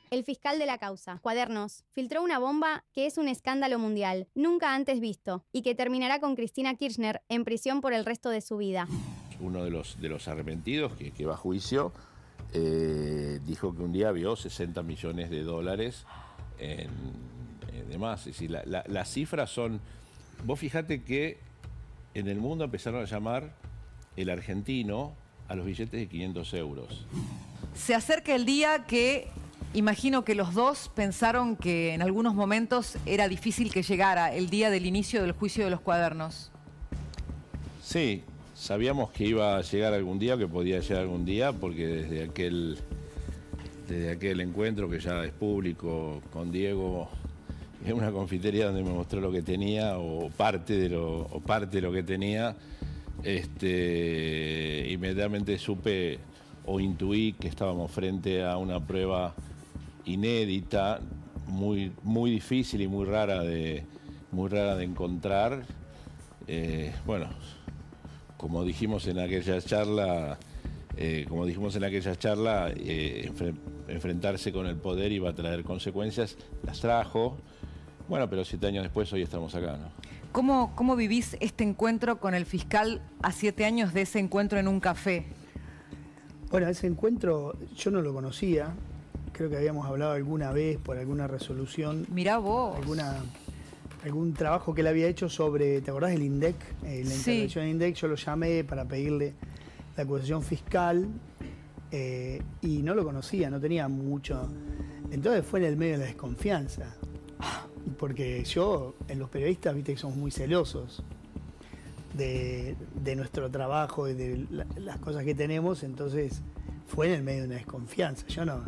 El fiscal de la causa, Cuadernos, filtró una bomba que es un escándalo mundial, nunca antes visto, y que terminará con Cristina Kirchner en prisión por el resto de su vida. Uno de los arrepentidos que va a juicio dijo que un día vio $60 millones en demás. Es decir, las cifras son... Vos fijate que en el mundo empezaron a llamar el argentino a los billetes de 500 euros. Se acerca el día que... Imagino que los dos pensaron que en algunos momentos era difícil que llegara el día del inicio del juicio de los Cuadernos. Sí, sabíamos que iba a llegar algún día, que podía llegar algún día, porque desde aquel encuentro que ya es público con Diego, en una confitería donde me mostró lo que tenía, o parte de lo que tenía, inmediatamente supe o intuí que estábamos frente a una prueba inédita, muy difícil y muy rara de encontrar. Bueno, como dijimos en aquella charla, enfrentarse con el poder iba a traer consecuencias, las trajo. Bueno, pero 7 años después hoy estamos acá, ¿no? ¿Cómo vivís este encuentro con el fiscal a 7 años de ese encuentro en un café? Bueno, ese encuentro yo no lo conocía. Creo que habíamos hablado alguna vez por alguna resolución. Mirá vos. Algún trabajo que él había hecho sobre, ¿te acordás del INDEC? La intervención del INDEC, yo lo llamé para pedirle la acusación fiscal y no lo conocía, no tenía mucho. Entonces fue en el medio de la desconfianza. Porque yo, en los periodistas, viste que somos muy celosos de nuestro trabajo y de las cosas que tenemos, entonces fue en el medio de una desconfianza. Yo no,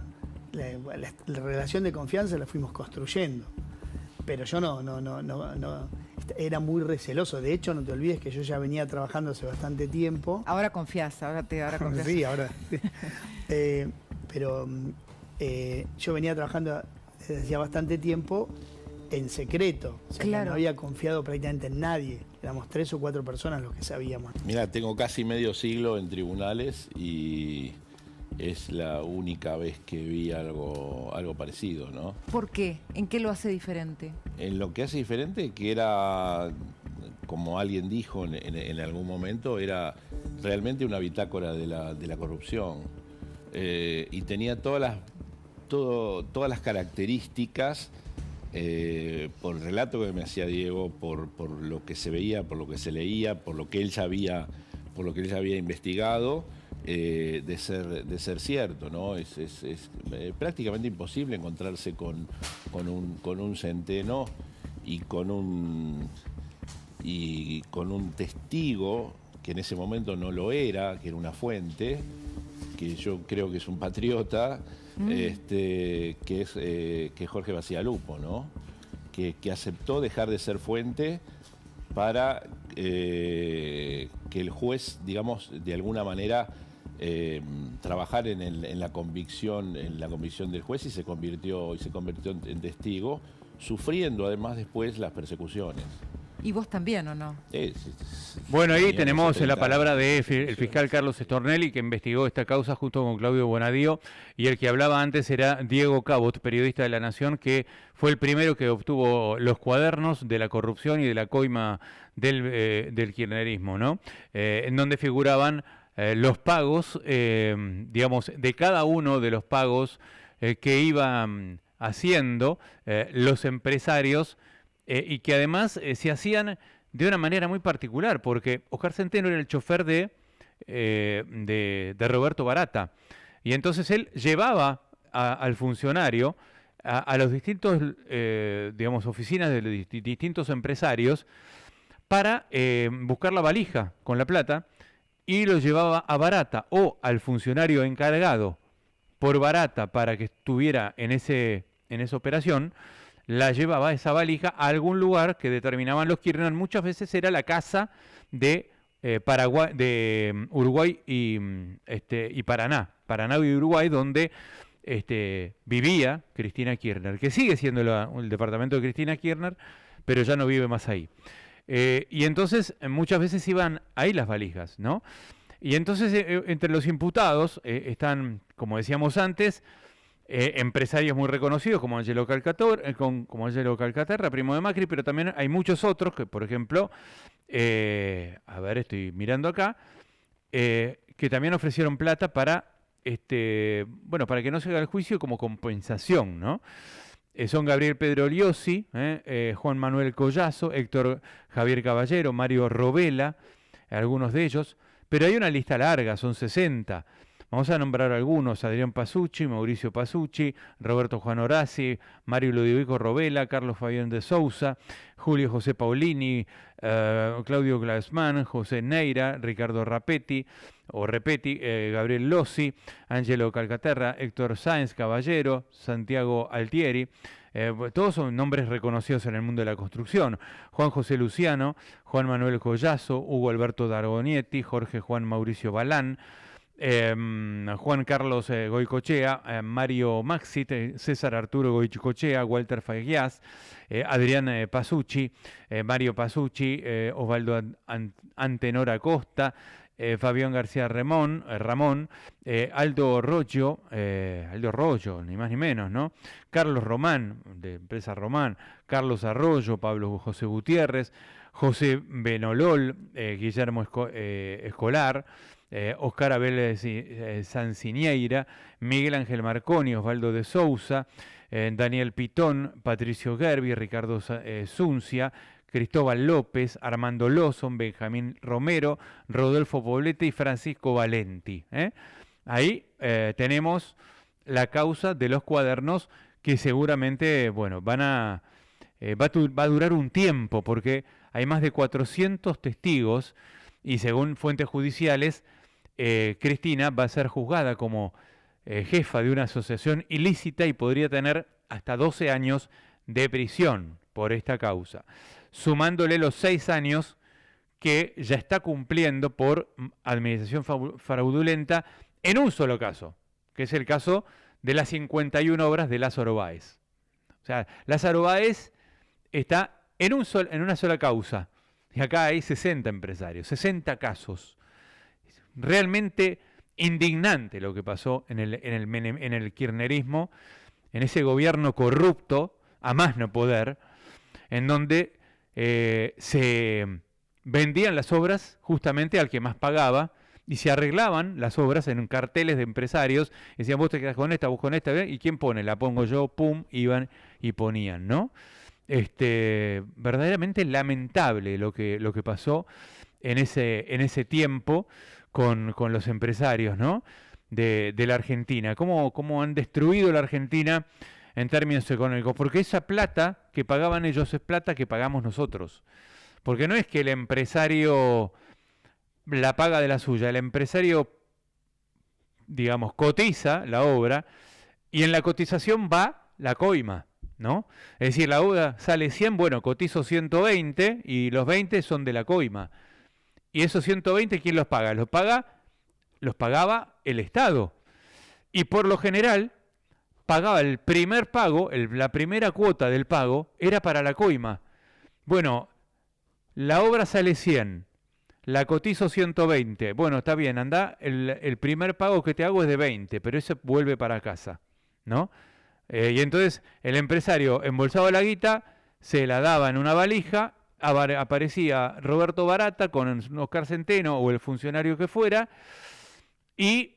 la relación de confianza la fuimos construyendo, pero yo no, era muy receloso. De hecho, no te olvides que yo ya venía trabajando hace bastante tiempo. Ahora confías, ahora confías. Sí, ahora. Pero yo venía trabajando desde hacía bastante tiempo en secreto, o sea, claro. Que no había confiado prácticamente en nadie. Éramos 3 o 4 personas los que sabíamos. Mira, tengo casi medio siglo en tribunales y es la única vez que vi algo parecido, ¿no? ¿Por qué? ¿En qué lo hace diferente? En lo que hace diferente, que era, como alguien dijo en algún momento, era realmente una bitácora de la corrupción. Y tenía todas las características, por el relato que me hacía Diego, por lo que se veía, por lo que se leía, por lo que él ya había investigado, de ser cierto, ¿no? Es prácticamente imposible encontrarse con un centeno y con un testigo que en ese momento no lo era, que era una fuente, que yo creo que es un patriota, que es Jorge Bacigalupo, ¿no? Que aceptó dejar de ser fuente para que el juez, digamos, de alguna manera trabajar en la convicción del juez y se convirtió en testigo, sufriendo además después las persecuciones. ¿Y vos también o no? Sí. Bueno, ahí tenemos la palabra del fiscal Carlos Stornelli, que investigó esta causa junto con Claudio Bonadío, y el que hablaba antes era Diego Cabot, periodista de La Nación, que fue el primero que obtuvo los cuadernos de la corrupción y de la coima del kirchnerismo, ¿no? En donde figuraban los pagos, digamos, de cada uno de los pagos que iban haciendo los empresarios, y que además se hacían de una manera muy particular, porque Oscar Centeno era el chofer de Roberto Barata, y entonces él llevaba al funcionario a los distintos, digamos, oficinas de los distintos empresarios para buscar la valija con la plata, y lo llevaba a Barata o al funcionario encargado por Barata para que estuviera en esa operación. La llevaba esa valija a algún lugar que determinaban los Kirchner. Muchas veces era la casa de Paraguay, de Uruguay y Paraná y Uruguay, donde vivía Cristina Kirchner, que sigue siendo el departamento de Cristina Kirchner, pero ya no vive más ahí. Y entonces muchas veces iban ahí las valijas, ¿no? Y entonces entre los imputados están, como decíamos antes, empresarios muy reconocidos como Angelo Calcaterra, primo de Macri, pero también hay muchos otros que, por ejemplo, a ver, estoy mirando acá, que también ofrecieron plata para para que no se haga el juicio como compensación, ¿no? Son Gabriel Pedroliosi, Juan Manuel Collazo, Héctor Javier Caballero, Mario Robela, algunos de ellos, pero hay una lista larga, son 60. Vamos a nombrar algunos: Adrián Pasucci, Mauricio Pasucci, Roberto Juan Horaci, Mario Ludovico Robela, Carlos Fabián de Sousa, Julio José Paulini, Claudio Glasman, José Neira, Ricardo Rapetti, Gabriel Lossi, Angelo Calcaterra, Héctor Sáenz Caballero, Santiago Altieri. Todos son nombres reconocidos en el mundo de la construcción. Juan José Luciano, Juan Manuel Collazo, Hugo Alberto Dargonietti, Jorge Juan Mauricio Balán, Juan Carlos Goicochea, Mario Maxit, César Arturo Goicochea, Walter Faguiás, Adrián Pasucci, Mario Pasucci, Osvaldo Antenor Acosta, Fabián García Ramón, Aldo Rollo, ni más ni menos, ¿no? Carlos Román, de Empresa Román, Carlos Arroyo, Pablo José Gutiérrez, José Benolol, Guillermo Escolar, Oscar Abel Sancinieira, Miguel Ángel Marconi, Osvaldo de Sousa, Daniel Pitón, Patricio Gerbi, Ricardo Zuncia, Cristóbal López, Armando Lawson, Benjamín Romero, Rodolfo Poblete y Francisco Valenti. Ahí tenemos la causa de los cuadernos que seguramente, bueno, va a durar un tiempo porque hay más de 400 testigos y según fuentes judiciales, Cristina va a ser juzgada como jefa de una asociación ilícita y podría tener hasta 12 años de prisión por esta causa, sumándole los 6 años que ya está cumpliendo por administración fraudulenta en un solo caso, que es el caso de las 51 obras de Lázaro Báez. O sea, Lázaro Báez está en una sola causa, y acá hay 60 empresarios, 60 casos. Realmente indignante lo que pasó en el kirchnerismo, en ese gobierno corrupto, a más no poder, en donde se vendían las obras justamente al que más pagaba y se arreglaban las obras en carteles de empresarios. Decían, vos te quedás con esta, vos con esta, ¿y quién pone? La pongo yo, pum, iban y ponían, ¿no? Verdaderamente lamentable lo que pasó en ese tiempo con los empresarios, ¿no? de la Argentina. Cómo han destruido la Argentina en términos económicos, porque esa plata que pagaban ellos es plata que pagamos nosotros. Porque no es que el empresario la paga de la suya, el empresario, digamos, cotiza la obra y en la cotización va la coima, ¿no? Es decir, la obra sale 100, bueno, cotizo 120 y los 20 son de la coima. Y esos 120, ¿quién los paga? Los pagaba el Estado. Y por lo general, pagaba el primer pago, la primera cuota del pago, era para la coima. Bueno, la obra sale 100, la cotizo 120. Bueno, está bien, anda, el primer pago que te hago es de 20, pero ese vuelve para casa, ¿no? Y entonces el empresario embolsaba la guita, se la daba en una valija, aparecía Roberto Barata con Oscar Centeno o el funcionario que fuera y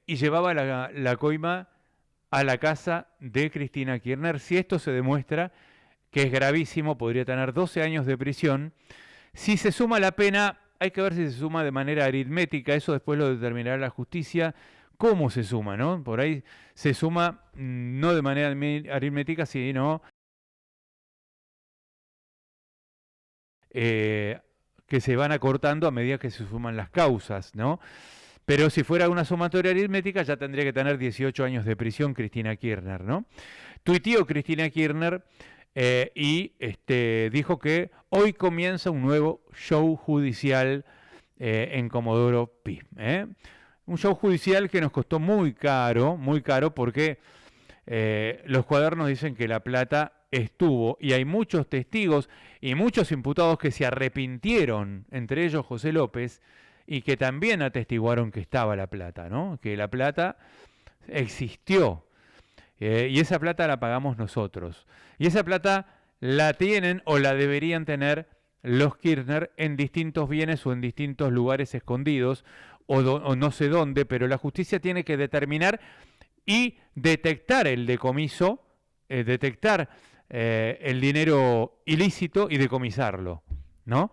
llevaba la coima a la casa de Cristina Kirchner. Si esto se demuestra que es gravísimo, podría tener 12 años de prisión. Si se suma la pena, hay que ver si se suma de manera aritmética, eso después lo determinará la justicia, cómo se suma, ¿no? Por ahí se suma no de manera aritmética, sino que se van acortando a medida que se suman las causas, ¿no? Pero si fuera una sumatoria aritmética ya tendría que tener 18 años de prisión Cristina Kirchner, ¿no? Tuiteó Cristina Kirchner y dijo que hoy comienza un nuevo show judicial en Comodoro Pi. Un show judicial que nos costó muy caro porque los cuadernos dicen que la plata estuvo y hay muchos testigos y muchos imputados que se arrepintieron, entre ellos José López, y que también atestiguaron que estaba la plata, ¿no? Que la plata existió. Y esa plata la pagamos nosotros. Y esa plata la tienen o la deberían tener los Kirchner en distintos bienes o en distintos lugares escondidos o no sé dónde, pero la justicia tiene que determinar y detectar el decomiso, detectar el dinero ilícito y decomisarlo, ¿no?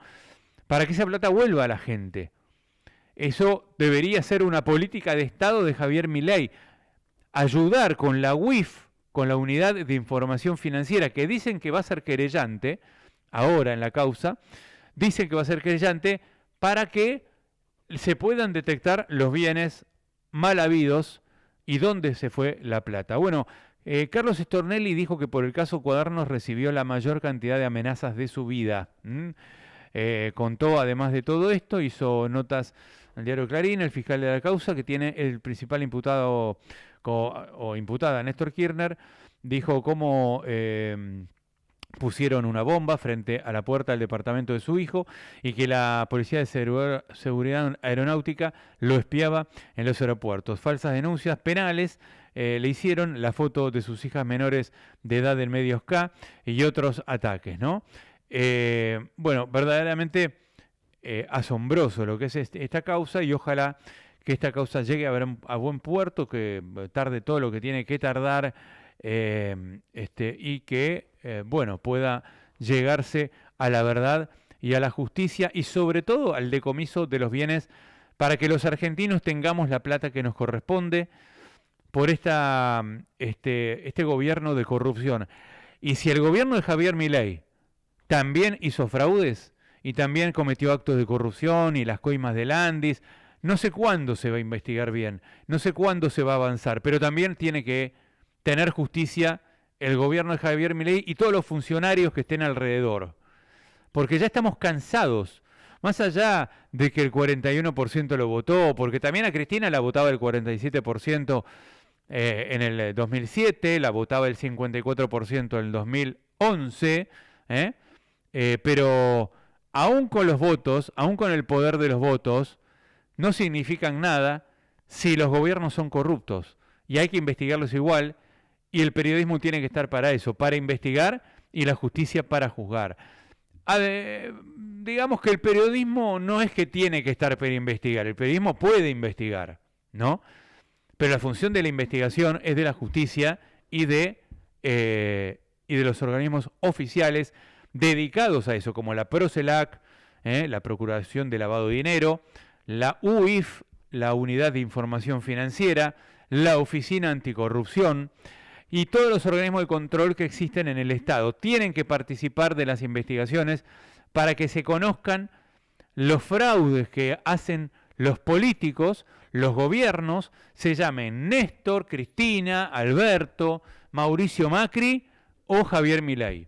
Para que esa plata vuelva a la gente. Eso debería ser una política de Estado de Javier Milei. Ayudar con la UIF, con la Unidad de Información Financiera, que dicen que va a ser querellante, ahora en la causa, dicen que va a ser querellante para que se puedan detectar los bienes mal habidos y dónde se fue la plata. Bueno, Carlos Stornelli dijo que por el caso Cuadernos recibió la mayor cantidad de amenazas de su vida. Contó, además de todo esto, hizo notas al diario Clarín, el fiscal de la causa, que tiene el principal imputado o imputada, Néstor Kirchner, dijo cómo pusieron una bomba frente a la puerta del departamento de su hijo y que la Policía de Seguridad Aeronáutica lo espiaba en los aeropuertos. Falsas denuncias penales le hicieron, la foto de sus hijas menores de edad del medios K y otros ataques, ¿no? Bueno, verdaderamente asombroso lo que es esta causa, y ojalá que esta causa llegue a buen puerto, que tarde todo lo que tiene que tardar, y que bueno, pueda llegarse a la verdad y a la justicia, y sobre todo al decomiso de los bienes, para que los argentinos tengamos la plata que nos corresponde por este gobierno de corrupción. Y si el gobierno de Javier Milei también hizo fraudes y también cometió actos de corrupción y las coimas del Andis, no sé cuándo se va a investigar bien, no sé cuándo se va a avanzar, pero también tiene que tener justicia el gobierno de Javier Milei y todos los funcionarios que estén alrededor. Porque ya estamos cansados, más allá de que el 41% lo votó, porque también a Cristina la votaba el 47% en el 2007, la votaba el 54% en el 2011, pero aún con los votos, aún con el poder de los votos, no significan nada si los gobiernos son corruptos, y hay que investigarlos igual, y el periodismo tiene que estar para eso, para investigar, y la justicia para juzgar. Digamos que el periodismo no es que tiene que estar para investigar, el periodismo puede investigar, ¿no? Pero la función de la investigación es de la justicia y de los organismos oficiales dedicados a eso, como la Procelac, la Procuración de Lavado de Dinero, la UIF, la Unidad de Información Financiera, la Oficina Anticorrupción y todos los organismos de control que existen en el Estado. Tienen que participar de las investigaciones para que se conozcan los fraudes que hacen los políticos, los gobiernos, se llamen Néstor, Cristina, Alberto, Mauricio Macri o Javier Milei.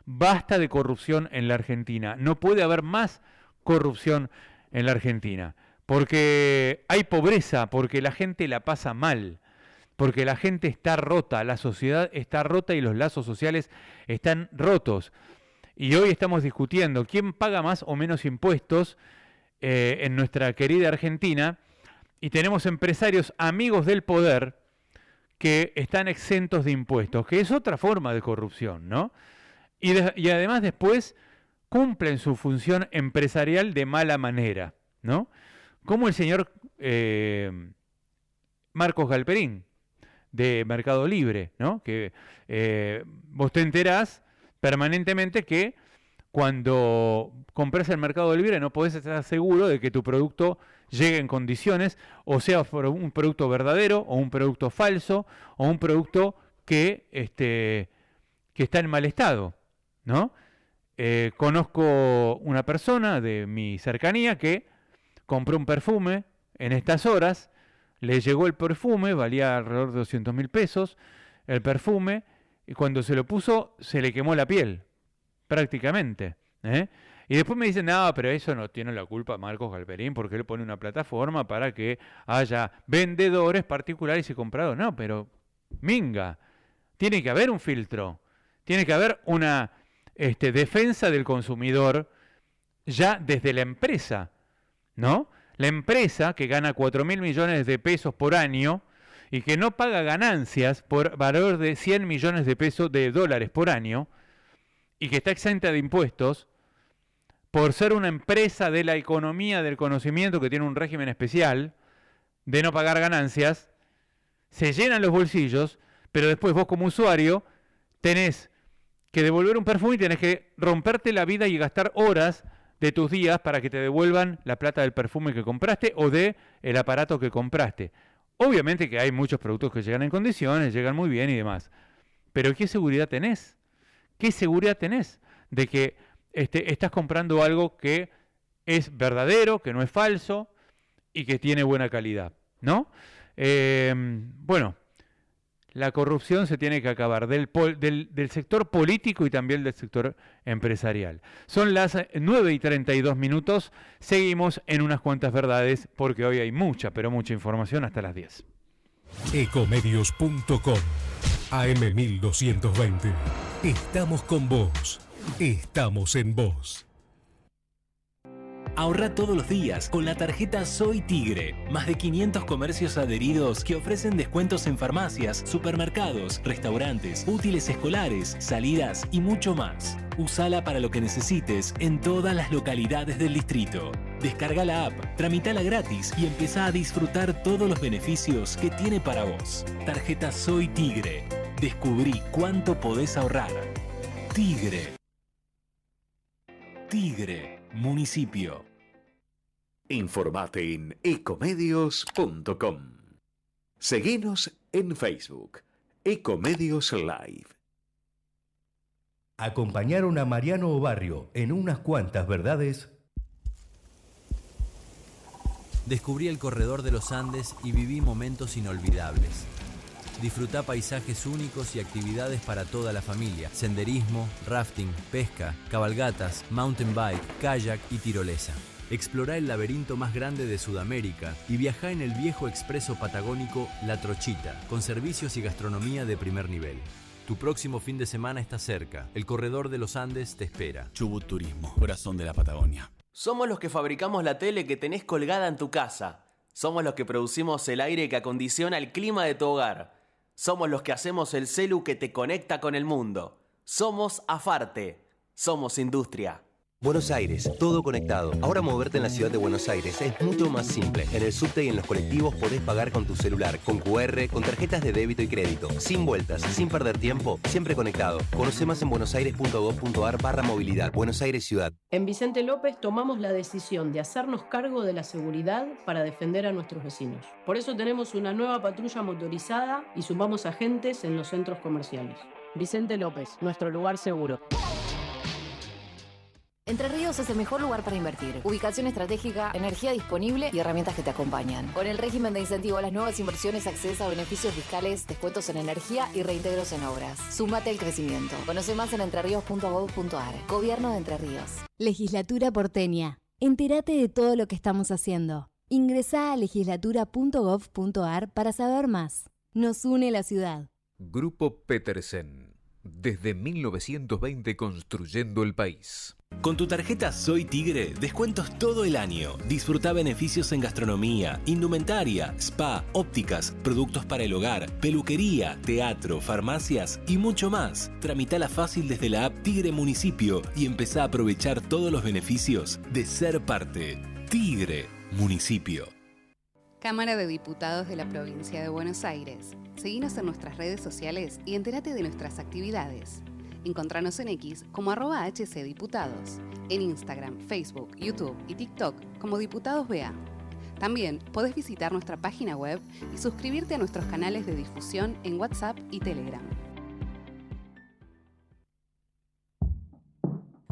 Basta de corrupción en la Argentina. No puede haber más corrupción en la Argentina. Porque hay pobreza, porque la gente la pasa mal, porque la gente está rota, la sociedad está rota y los lazos sociales están rotos. Y hoy estamos discutiendo quién paga más o menos impuestos en nuestra querida Argentina, y tenemos empresarios amigos del poder que están exentos de impuestos, que es otra forma de corrupción, ¿no? Y además después cumplen su función empresarial de mala manera, ¿no? Como el señor Marcos Galperín, de Mercado Libre, ¿no? Que vos te enterás permanentemente que cuando compras en Mercado Libre no podés estar seguro de que tu producto llegue en condiciones, o sea un producto verdadero, o un producto falso, o un producto que está en mal estado, ¿no? Conozco una persona de mi cercanía que compró un perfume en estas horas, le llegó el perfume, valía alrededor de 200.000 pesos, el perfume, y cuando se lo puso se le quemó la piel, prácticamente. Y después me dicen, no, pero eso no tiene la culpa Marcos Galperín, porque él pone una plataforma para que haya vendedores particulares y compradores. No, pero minga, tiene que haber un filtro, tiene que haber una defensa del consumidor ya desde la empresa, ¿no? La empresa que gana 4.000 millones de pesos por año y que no paga ganancias por valor de 100 millones de dólares por año, y que está exenta de impuestos por ser una empresa de la economía del conocimiento que tiene un régimen especial de no pagar ganancias, se llenan los bolsillos, pero después vos como usuario tenés que devolver un perfume y tenés que romperte la vida y gastar horas de tus días para que te devuelvan la plata del perfume que compraste o del aparato que compraste. Obviamente que hay muchos productos que llegan en condiciones, llegan muy bien y demás, pero ¿qué seguridad tenés? ¿Qué seguridad tenés de que estás comprando algo que es verdadero, que no es falso y que tiene buena calidad, ¿no? Bueno, la corrupción se tiene que acabar del sector político y también del sector empresarial. Son las 9:32. Seguimos en unas cuantas verdades porque hoy hay mucha, pero mucha información hasta las 10. Ecomedios.com AM1220. Estamos con vos. Estamos en vos. Ahorra todos los días con la tarjeta Soy Tigre. Más de 500 comercios adheridos que ofrecen descuentos en farmacias, supermercados, restaurantes, útiles escolares, salidas y mucho más. Usala para lo que necesites en todas las localidades del distrito. Descarga la app, tramitala gratis y empezá a disfrutar todos los beneficios que tiene para vos. Tarjeta Soy Tigre. Descubrí cuánto podés ahorrar. Tigre. Tigre. Municipio. Informate en ecomedios.com. Seguinos en Facebook. Ecomedios Live. Acompañaron a Mariano Obarrio en unas cuantas verdades. Descubrí el corredor de los Andes y viví momentos inolvidables. Disfrutá paisajes únicos y actividades para toda la familia. Senderismo, rafting, pesca, cabalgatas, mountain bike, kayak y tirolesa. Explorá el laberinto más grande de Sudamérica y viajá en el viejo expreso patagónico La Trochita, con servicios y gastronomía de primer nivel. Tu próximo fin de semana está cerca. El corredor de los Andes te espera. Chubut Turismo, corazón de la Patagonia. Somos los que fabricamos la tele que tenés colgada en tu casa. Somos los que producimos el aire que acondiciona el clima de tu hogar. Somos los que hacemos el celu que te conecta con el mundo. Somos Afarte. Somos industria. Buenos Aires, todo conectado. Ahora moverte en la ciudad de Buenos Aires es mucho más simple. En el subte y en los colectivos podés pagar con tu celular, con QR, con tarjetas de débito y crédito. Sin vueltas, sin perder tiempo, siempre conectado. Conoce más en buenosaires.gov.ar/movilidad. Buenos Aires Ciudad. En Vicente López tomamos la decisión de hacernos cargo de la seguridad para defender a nuestros vecinos. Por eso tenemos una nueva patrulla motorizada y sumamos agentes en los centros comerciales. Vicente López, nuestro lugar seguro. Entre Ríos es el mejor lugar para invertir. Ubicación estratégica, energía disponible y herramientas que te acompañan. Con el régimen de incentivo a las nuevas inversiones accedes a beneficios fiscales, descuentos en energía y reintegros en obras. Súmate al crecimiento. Conoce más en entreríos.gov.ar. Gobierno de Entre Ríos. Legislatura porteña. Entérate de todo lo que estamos haciendo. Ingresá a legislatura.gov.ar para saber más. Nos une la ciudad. Grupo Petersen. Desde 1920 construyendo el país. Con tu tarjeta Soy Tigre, descuentos todo el año. Disfruta beneficios en gastronomía, indumentaria, spa, ópticas, productos para el hogar, peluquería, teatro, farmacias y mucho más. Tramitala fácil desde la app Tigre Municipio y empezá a aprovechar todos los beneficios de ser parte. Tigre Municipio. Cámara de Diputados de la Provincia de Buenos Aires. Seguinos en nuestras redes sociales y entérate de nuestras actividades. Encontranos en X como @HCDiputados, en Instagram, Facebook, YouTube y TikTok como Diputados BA. También podés visitar nuestra página web y suscribirte a nuestros canales de difusión en WhatsApp y Telegram.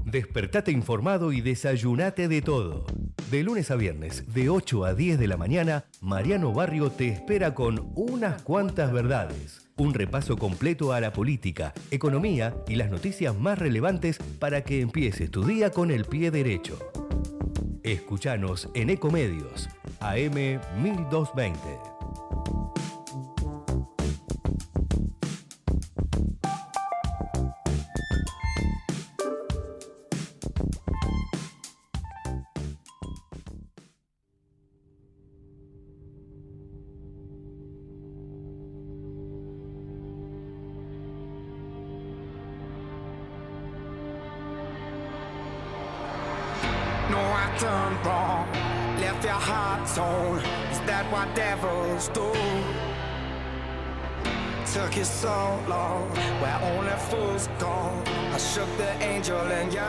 Despertate informado y desayunate de todo. De lunes a viernes, de 8 a 10 de la mañana, Mariano Barrio te espera con unas cuantas verdades. Un repaso completo a la política, economía y las noticias más relevantes para que empieces tu día con el pie derecho. Escuchanos en Ecomedios, AM 1220. No, I turned wrong, left your heart torn. Is that what devils do? Took you so long, where only fools go. I shook the angel in you.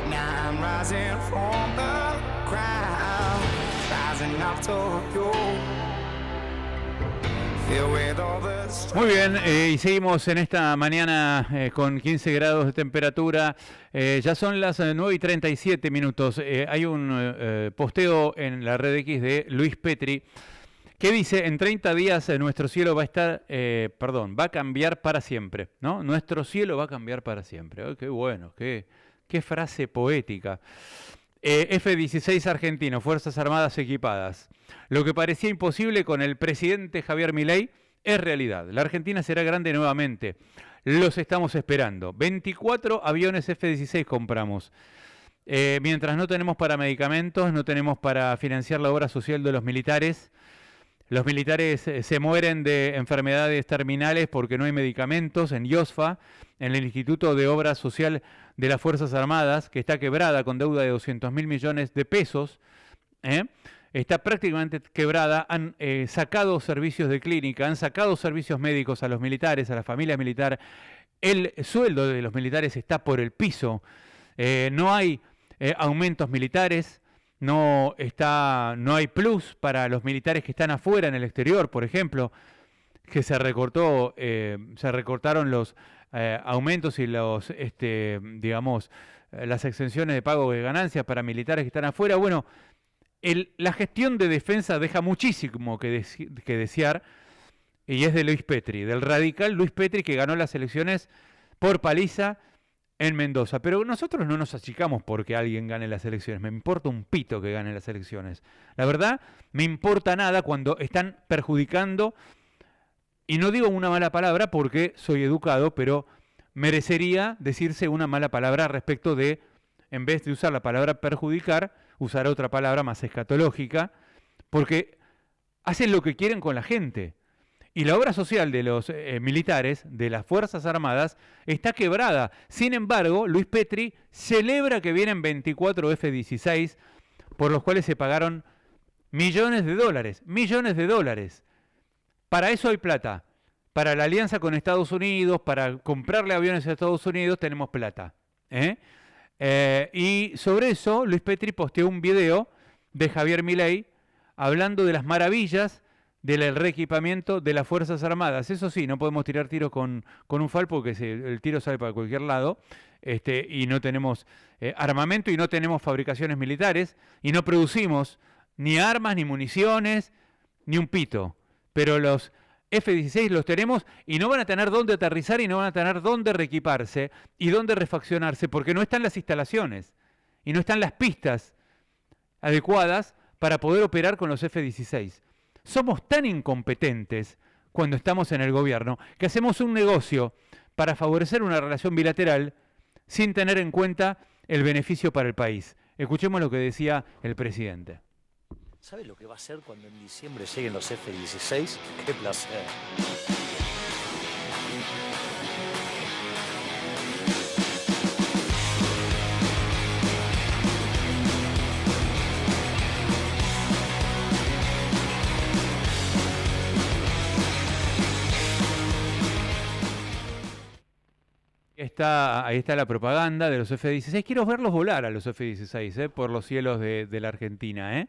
Now I'm rising from the ground, rising up to you. Filled with all the Muy bien, y seguimos en esta mañana con 15 grados de temperatura. Ya son las 9:37. Hay un posteo en la red X de Luis Petri que dice, en 30 días nuestro cielo va a estar, va a cambiar para siempre, ¿no? Nuestro cielo va a cambiar para siempre. Oh, qué bueno, qué frase poética. F-16 argentino, Fuerzas Armadas equipadas. Lo que parecía imposible con el presidente Javier Milei es realidad. La Argentina será grande nuevamente. Los estamos esperando. 24 aviones F-16 compramos. Mientras no tenemos para medicamentos, no tenemos para financiar la obra social de los militares. Los militares se mueren de enfermedades terminales porque no hay medicamentos. En IOSFA, en el Instituto de Obra Social de las Fuerzas Armadas, que está quebrada con deuda de 200.000 millones de pesos, está prácticamente quebrada, han sacado servicios de clínica, han sacado servicios médicos a los militares, a la familia militar. El sueldo de los militares está por el piso. No hay aumentos militares. No hay plus para los militares que están afuera en el exterior, por ejemplo, que se recortaron los aumentos y los, las exenciones de pago de ganancias para militares que están afuera. Bueno, la gestión de defensa deja muchísimo que desear, y es de Luis Petri, del radical Luis Petri, que ganó las elecciones por paliza en Mendoza. Pero nosotros no nos achicamos porque alguien gane las elecciones. Me importa un pito que gane las elecciones. La verdad, me importa nada cuando están perjudicando, y no digo una mala palabra porque soy educado, pero merecería decirse una mala palabra respecto de, en vez de usar la palabra perjudicar, usar otra palabra más escatológica, porque hacen lo que quieren con la gente. Y la obra social de los militares, de las Fuerzas Armadas, está quebrada. Sin embargo, Luis Petri celebra que vienen 24 F-16, por los cuales se pagaron millones de dólares. Millones de dólares. Para eso hay plata. Para la alianza con Estados Unidos, para comprarle aviones a Estados Unidos, tenemos plata. Y sobre eso, Luis Petri posteó un video de Javier Milei hablando de las maravillas del reequipamiento de las Fuerzas Armadas. Eso sí, no podemos tirar tiros con un FAL porque el tiro sale para cualquier lado, y no tenemos armamento y no tenemos fabricaciones militares y no producimos ni armas, ni municiones, ni un pito. Pero los F-16 los tenemos y no van a tener dónde aterrizar y no van a tener dónde reequiparse y dónde refaccionarse porque no están las instalaciones y no están las pistas adecuadas para poder operar con los F-16. Somos tan incompetentes cuando estamos en el gobierno que hacemos un negocio para favorecer una relación bilateral sin tener en cuenta el beneficio para el país. Escuchemos lo que decía el presidente. ¿Sabe lo que va a hacer cuando en diciembre lleguen los F-16? ¡Qué placer! Ahí está la propaganda de los F-16. Quiero verlos volar a los F-16 por los cielos de la Argentina.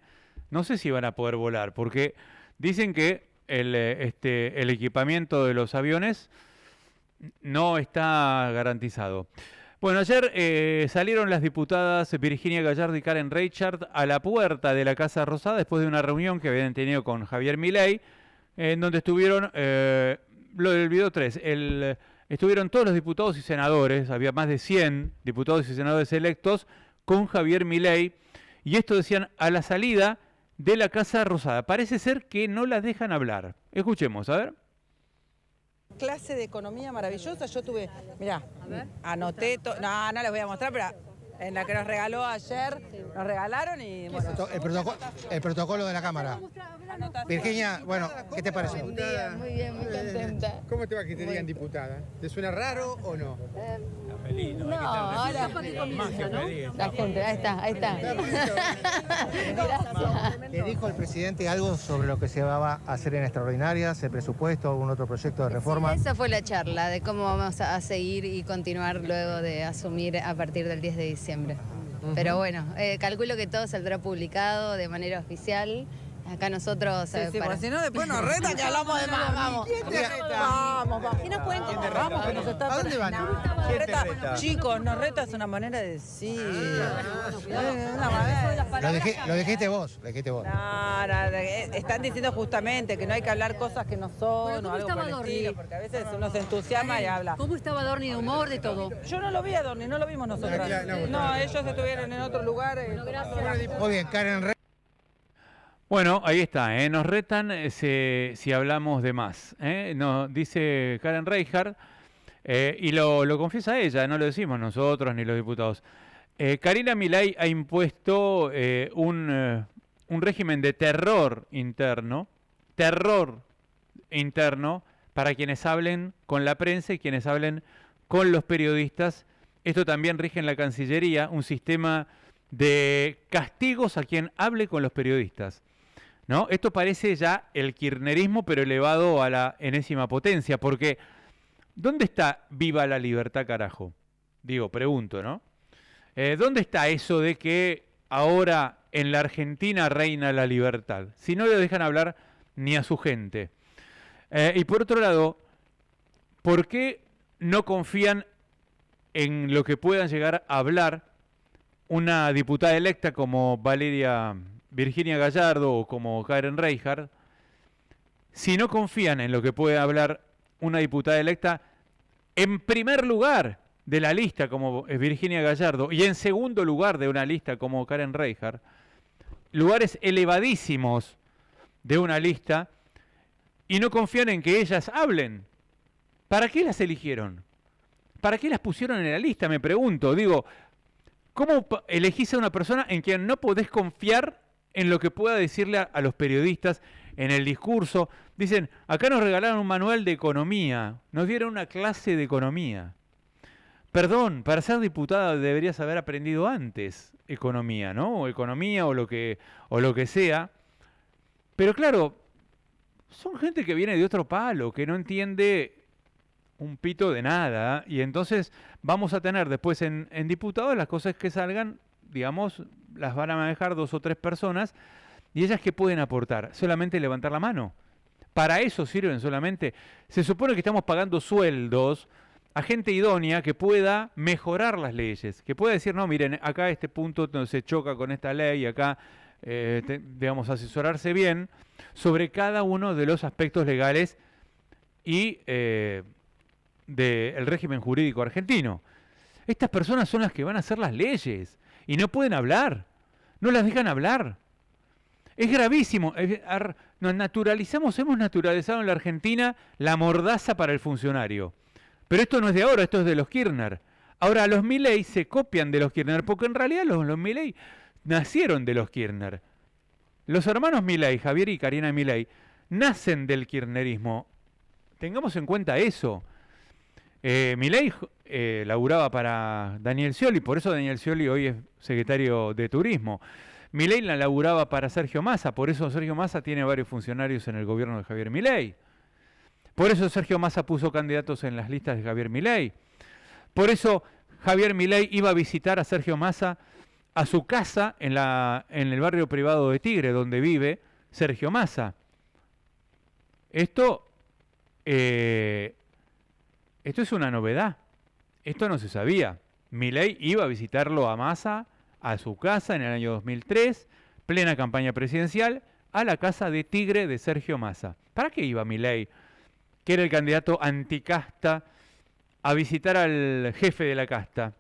No sé si van a poder volar, porque dicen que el equipamiento de los aviones no está garantizado. Bueno, ayer salieron las diputadas Virginia Gallardo y Karen Reichert a la puerta de la Casa Rosada después de una reunión que habían tenido con Javier Milei, en donde estuvieron, lo del video 3, estuvieron todos los diputados y senadores, había más de 100 diputados y senadores electos con Javier Milei, y esto decían a la salida de la Casa Rosada. Parece ser que no las dejan hablar. Escuchemos, a ver. Clase de economía maravillosa, yo tuve, mirá, anoté, no les voy a mostrar, pero en la que nos regaló ayer, nos regalaron y... Bueno, el protocolo de la Cámara. Virginia, bueno, ¿qué te parece? Muy bien, muy contenta. ¿Cómo te va que te digan diputada? ¿Te suena raro o no? No, ahora la gente, ahí está. Gracias. ¿Le dijo el presidente algo sobre lo que se va a hacer en extraordinarias, el presupuesto, algún otro proyecto de reforma? Sí, esa fue la charla de cómo vamos a seguir y continuar luego de asumir a partir del 10 de diciembre. Pero bueno, calculo que todo saldrá publicado de manera oficial Acá nosotros... Sí, porque si no después nos reta que hablamos de más. Vamos. ¿Quién te reta? Vamos. ¿Quién nos pueden contar? Vamos, que nos está... ¿A dónde van? ¿Quién te reta? Chicos, nos reta es una manera de decir. Una manera Lo dijiste vos, están diciendo justamente que no hay que hablar cosas que no son o algo por el estilo, porque a veces uno se entusiasma y habla. ¿Cómo estaba Dorni de humor, de todo? Yo no lo vi a Dorni, no lo vimos nosotros. No, ellos estuvieron en otro lugar. Muy bien, Karen Rey. Bueno, ahí está, nos retan si hablamos de más. Nos dice Karen Reichardt, y lo confiesa ella, no lo decimos nosotros ni los diputados. Karina Milei ha impuesto un régimen de terror interno para quienes hablen con la prensa y quienes hablen con los periodistas. Esto también rige en la Cancillería, un sistema de castigos a quien hable con los periodistas, ¿no? Esto parece ya el kirchnerismo, pero elevado a la enésima potencia, porque ¿dónde está viva la libertad, carajo? Digo, pregunto, ¿no? ¿Dónde está eso de que ahora en la Argentina reina la libertad? Si no le dejan hablar ni a su gente. Y por otro lado, ¿por qué no confían en lo que puedan llegar a hablar una diputada electa como Virginia Gallardo o como Karen Reichardt? Si no confían en lo que puede hablar una diputada electa en primer lugar de la lista como es Virginia Gallardo y en segundo lugar de una lista como Karen Reichardt, lugares elevadísimos de una lista, y no confían en que ellas hablen, ¿para qué las eligieron? ¿Para qué las pusieron en la lista? Me pregunto. Digo, ¿cómo elegís a una persona en quien no podés confiar en lo que pueda decirle a los periodistas en el discurso? Dicen, acá nos regalaron un manual de economía, nos dieron una clase de economía. Perdón, para ser diputada deberías haber aprendido antes economía, ¿no? O economía o lo que sea. Pero claro, son gente que viene de otro palo, que no entiende un pito de nada, y entonces vamos a tener después en diputados las cosas que salgan, digamos, las van a manejar 2 o 3 personas, y ellas ¿qué pueden aportar? Solamente levantar la mano. Para eso sirven solamente. Se supone que estamos pagando sueldos a gente idónea que pueda mejorar las leyes, que pueda decir, no, miren, acá este punto no se choca con esta ley, acá, digamos, asesorarse bien sobre cada uno de los aspectos legales y del régimen jurídico argentino. Estas personas son las que van a hacer las leyes y no pueden hablar, no las dejan hablar. Es gravísimo. Hemos naturalizado en la Argentina la mordaza para el funcionario. Pero esto no es de ahora, esto es de los Kirchner. Ahora, los Milei se copian de los Kirchner, porque en realidad los Milei nacieron de los Kirchner. Los hermanos Milei, Javier y Karina Milei, nacen del kirchnerismo. Tengamos en cuenta eso. Milei laburaba para Daniel Scioli, por eso Daniel Scioli hoy es secretario de Turismo. Milei la laburaba para Sergio Massa, por eso Sergio Massa tiene varios funcionarios en el gobierno de Javier Milei. Por eso Sergio Massa puso candidatos en las listas de Javier Milei. Por eso Javier Milei iba a visitar a Sergio Massa a su casa en el barrio privado de Tigre, donde vive Sergio Massa. Esto es una novedad. Esto no se sabía. Milei iba a visitarlo a Massa a su casa en el año 2003, plena campaña presidencial, a la casa de Tigre de Sergio Massa. ¿Para qué iba Milei, que era el candidato anticasta, a visitar al jefe de la casta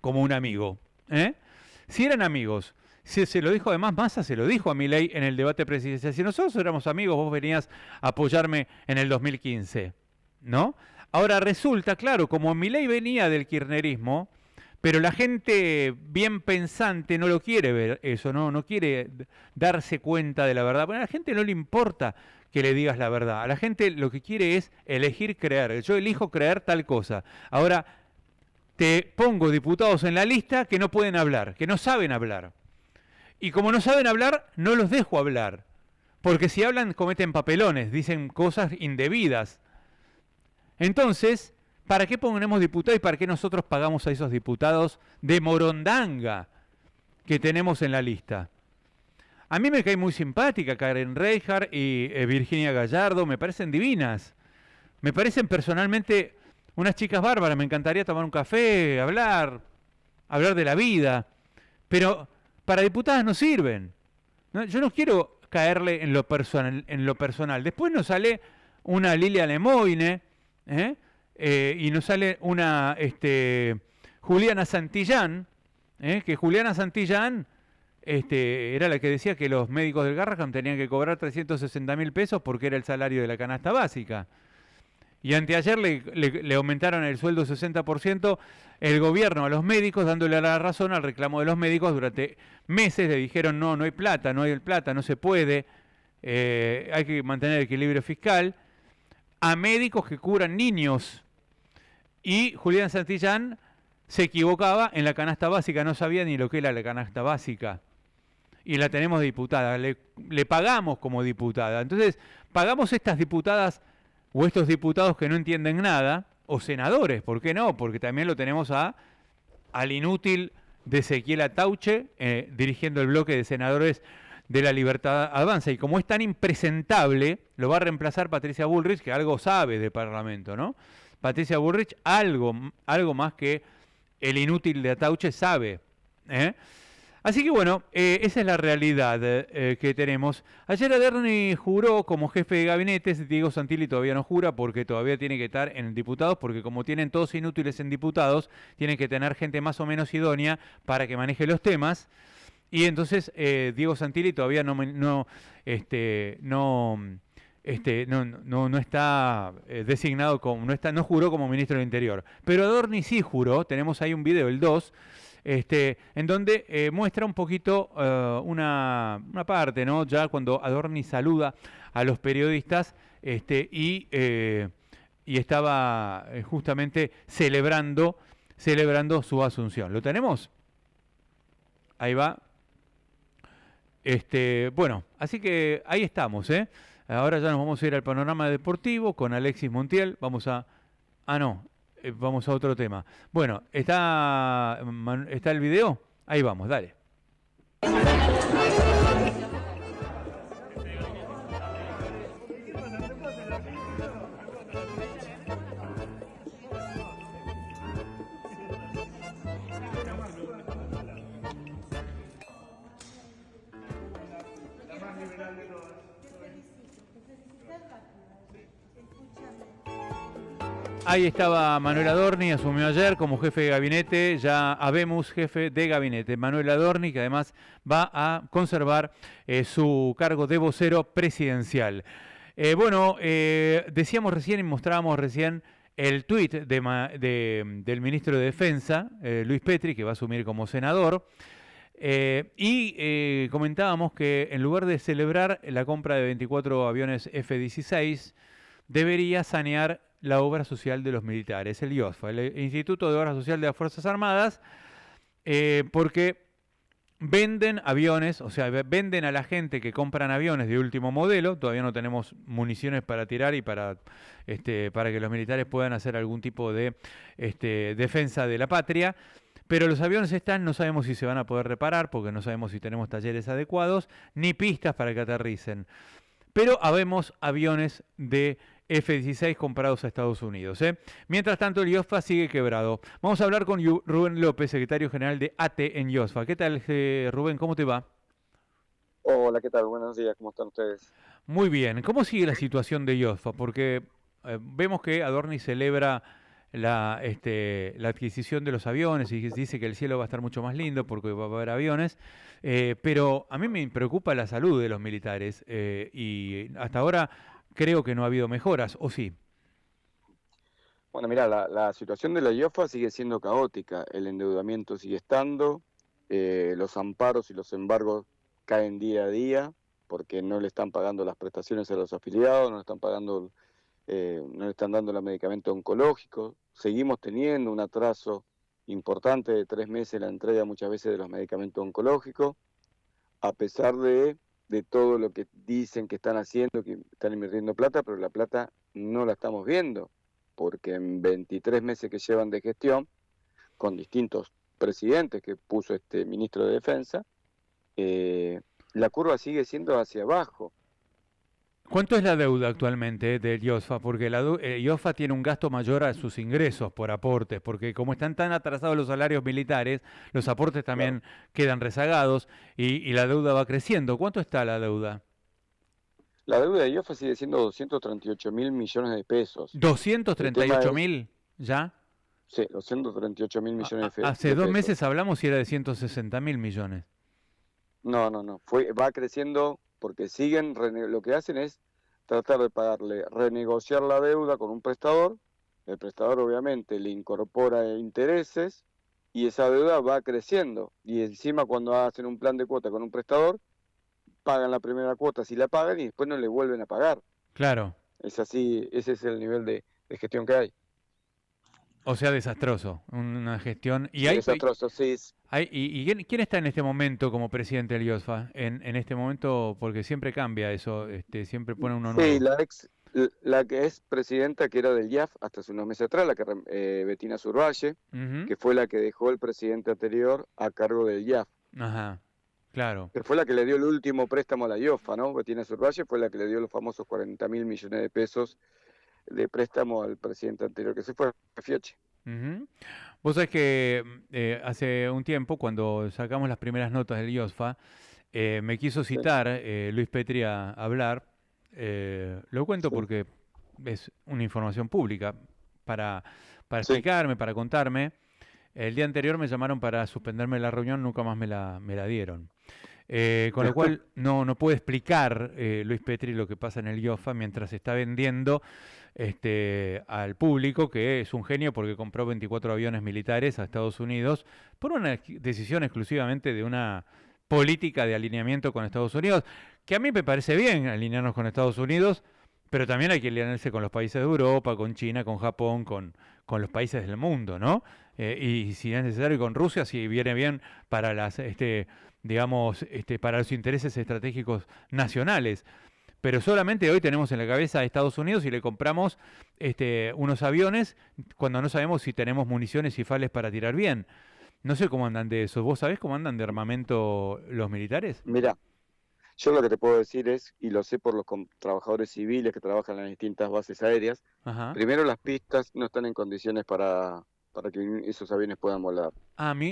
como un amigo? Si eran amigos, si se lo dijo además Massa, se lo dijo a Milei en el debate presidencial. Si nosotros éramos amigos, vos venías a apoyarme en el 2015, ¿no? Ahora resulta, claro, como Milei venía del kirchnerismo, pero la gente bien pensante no lo quiere ver eso, no quiere darse cuenta de la verdad. Bueno, a la gente no le importa que le digas la verdad. A la gente lo que quiere es elegir creer. Yo elijo creer tal cosa. Ahora, te pongo diputados en la lista que no pueden hablar, que no saben hablar. Y como no saben hablar, no los dejo hablar. Porque si hablan, cometen papelones, dicen cosas indebidas. Entonces, ¿para qué ponemos diputados y para qué nosotros pagamos a esos diputados de morondanga que tenemos en la lista? A mí me cae muy simpática Karen Reijard y Virginia Gallardo, me parecen divinas. Me parecen personalmente unas chicas bárbaras, me encantaría tomar un café, hablar de la vida. Pero para diputadas no sirven. ¿No? Yo no quiero caerle en lo personal. Después nos sale una Lilia Lemoine, y nos sale una Juliana Santillán, que Juliana Santillán era la que decía que los médicos del Garrahan tenían que cobrar 360.000 pesos porque era el salario de la canasta básica. Y anteayer le aumentaron el sueldo 60% el gobierno a los médicos, dándole la razón al reclamo de los médicos. Durante meses le dijeron no hay plata, no se puede, hay que mantener el equilibrio fiscal, a médicos que curan niños. Y Julián Santillán se equivocaba en la canasta básica, no sabía ni lo que era la canasta básica. Y la tenemos de diputada, le pagamos como diputada. Entonces, pagamos estas diputadas o estos diputados que no entienden nada, o senadores, ¿por qué no? Porque también lo tenemos al inútil de Ezequiel Atauche dirigiendo el bloque de senadores de La Libertad Avanza. Y como es tan impresentable, lo va a reemplazar Patricia Bullrich, que algo sabe de Parlamento, ¿no? Patricia Bullrich algo más que el inútil de Atauche sabe, Así que bueno, esa es la realidad que tenemos. Ayer Adorni juró como jefe de gabinete, Diego Santilli todavía no jura porque todavía tiene que estar en diputados, porque como tienen todos inútiles en diputados, tienen que tener gente más o menos idónea para que maneje los temas. Y entonces Diego Santilli todavía no está designado como, no juró como ministro del Interior. Pero Adorni sí juró, tenemos ahí un video, el 2, en donde muestra un poquito una parte, ¿no? Ya cuando Adorni saluda a los periodistas y estaba justamente celebrando su asunción. ¿Lo tenemos? Ahí va. Bueno, así que ahí estamos, Ahora ya nos vamos a ir al panorama deportivo con Alexis Montiel. Vamos a otro tema. Bueno, ¿está el video? Ahí vamos, dale. Ahí estaba Manuel Adorni, asumió ayer como jefe de gabinete, ya habemos jefe de gabinete. Manuel Adorni, que además va a conservar su cargo de vocero presidencial. Decíamos recién y mostrábamos recién el tuit del ministro de Defensa, Luis Petri, que va a asumir como senador. Comentábamos que en lugar de celebrar la compra de 24 aviones F-16, debería sanear la obra social de los militares, el IOSFA, el Instituto de Obra Social de las Fuerzas Armadas, porque venden aviones, o sea, venden a la gente que compran aviones de último modelo. Todavía no tenemos municiones para tirar y para que los militares puedan hacer algún tipo de defensa de la patria. Pero los aviones no sabemos si se van a poder reparar, porque no sabemos si tenemos talleres adecuados, ni pistas para que aterricen. Pero habemos aviones de F-16 comprados a Estados Unidos. Mientras tanto, el IOSFA sigue quebrado. Vamos a hablar con Rubén López, secretario general de ATE en IOSFA. ¿Qué tal, Rubén? ¿Cómo te va? Hola, ¿qué tal? Buenos días, ¿cómo están ustedes? Muy bien. ¿Cómo sigue la situación de IOSFA? Porque vemos que Adorni celebra la adquisición de los aviones y dice que el cielo va a estar mucho más lindo porque va a haber aviones, pero a mí me preocupa la salud de los militares y hasta ahora creo que no ha habido mejoras, ¿o sí? Bueno, mira, la situación de la IOSFA sigue siendo caótica, el endeudamiento sigue estando, los amparos y los embargos caen día a día porque no le están pagando las prestaciones a los afiliados, no le están pagando, no le están dando los medicamentos oncológicos, seguimos teniendo un atraso importante de 3 meses en la entrega muchas veces de los medicamentos oncológicos, a pesar de todo lo que dicen que están haciendo, que están invirtiendo plata, pero la plata no la estamos viendo, porque en 23 meses que llevan de gestión, con distintos presidentes que puso este ministro de Defensa, la curva sigue siendo hacia abajo. ¿Cuánto es la deuda actualmente del IOSFA? Porque el IOSFA tiene un gasto mayor a sus ingresos por aportes, porque como están tan atrasados los salarios militares, los aportes también quedan rezagados y la deuda va creciendo. ¿Cuánto está la deuda? La deuda de IOFA sigue siendo 238.000 millones de pesos. ¿238.000 ya? Sí, 238.000 millones de pesos. Hace 2 meses hablamos y era de 160.000 millones. No. Va creciendo porque siguen, lo que hacen es tratar de pagarle, renegociar la deuda con un prestador. El prestador obviamente le incorpora intereses y esa deuda va creciendo. Y encima cuando hacen un plan de cuota con un prestador, pagan la primera cuota si la pagan y después no le vuelven a pagar. Claro. Es así, ese es el nivel de gestión que hay. O sea, desastroso, una gestión. Y desastroso, sí. ¿Y quién está en este momento como presidente del IOSFA? En este momento, porque siempre cambia eso, siempre pone uno nuevo. Sí, la que es presidenta, que era del IAF hasta hace unos meses atrás, Bettina Zurvalle, que fue la que dejó el presidente anterior a cargo del IAF. Ajá, claro. Que fue la que le dio el último préstamo a la IOFA, ¿no? Bettina Zurvalle fue la que le dio los famosos 40.000 millones de pesos de préstamo al presidente anterior, que se fue, Fiocchi. Vos sabés que hace un tiempo, cuando sacamos las primeras notas del IOSFA, me quiso citar Luis Petri a hablar. Lo cuento porque es una información pública para explicarme, para contarme. El día anterior me llamaron para suspenderme la reunión, nunca más me la dieron. Con lo cual no puede explicar Luis Petri lo que pasa en el IOSFA mientras está vendiendo al público que es un genio porque compró 24 aviones militares a Estados Unidos por una decisión exclusivamente de una política de alineamiento con Estados Unidos, que a mí me parece bien alinearnos con Estados Unidos, pero también hay que alinearse con los países de Europa, con China, con Japón, con los países del mundo, ¿no? Y si es necesario con Rusia, si viene bien para las para los intereses estratégicos nacionales. Pero solamente hoy tenemos en la cabeza a Estados Unidos y le compramos unos aviones cuando no sabemos si tenemos municiones y fales para tirar bien. No sé cómo andan de eso. ¿Vos sabés cómo andan de armamento los militares? Mira, yo lo que te puedo decir es, y lo sé por los trabajadores civiles que trabajan en las distintas bases aéreas, primero las pistas no están en condiciones para que esos aviones puedan volar.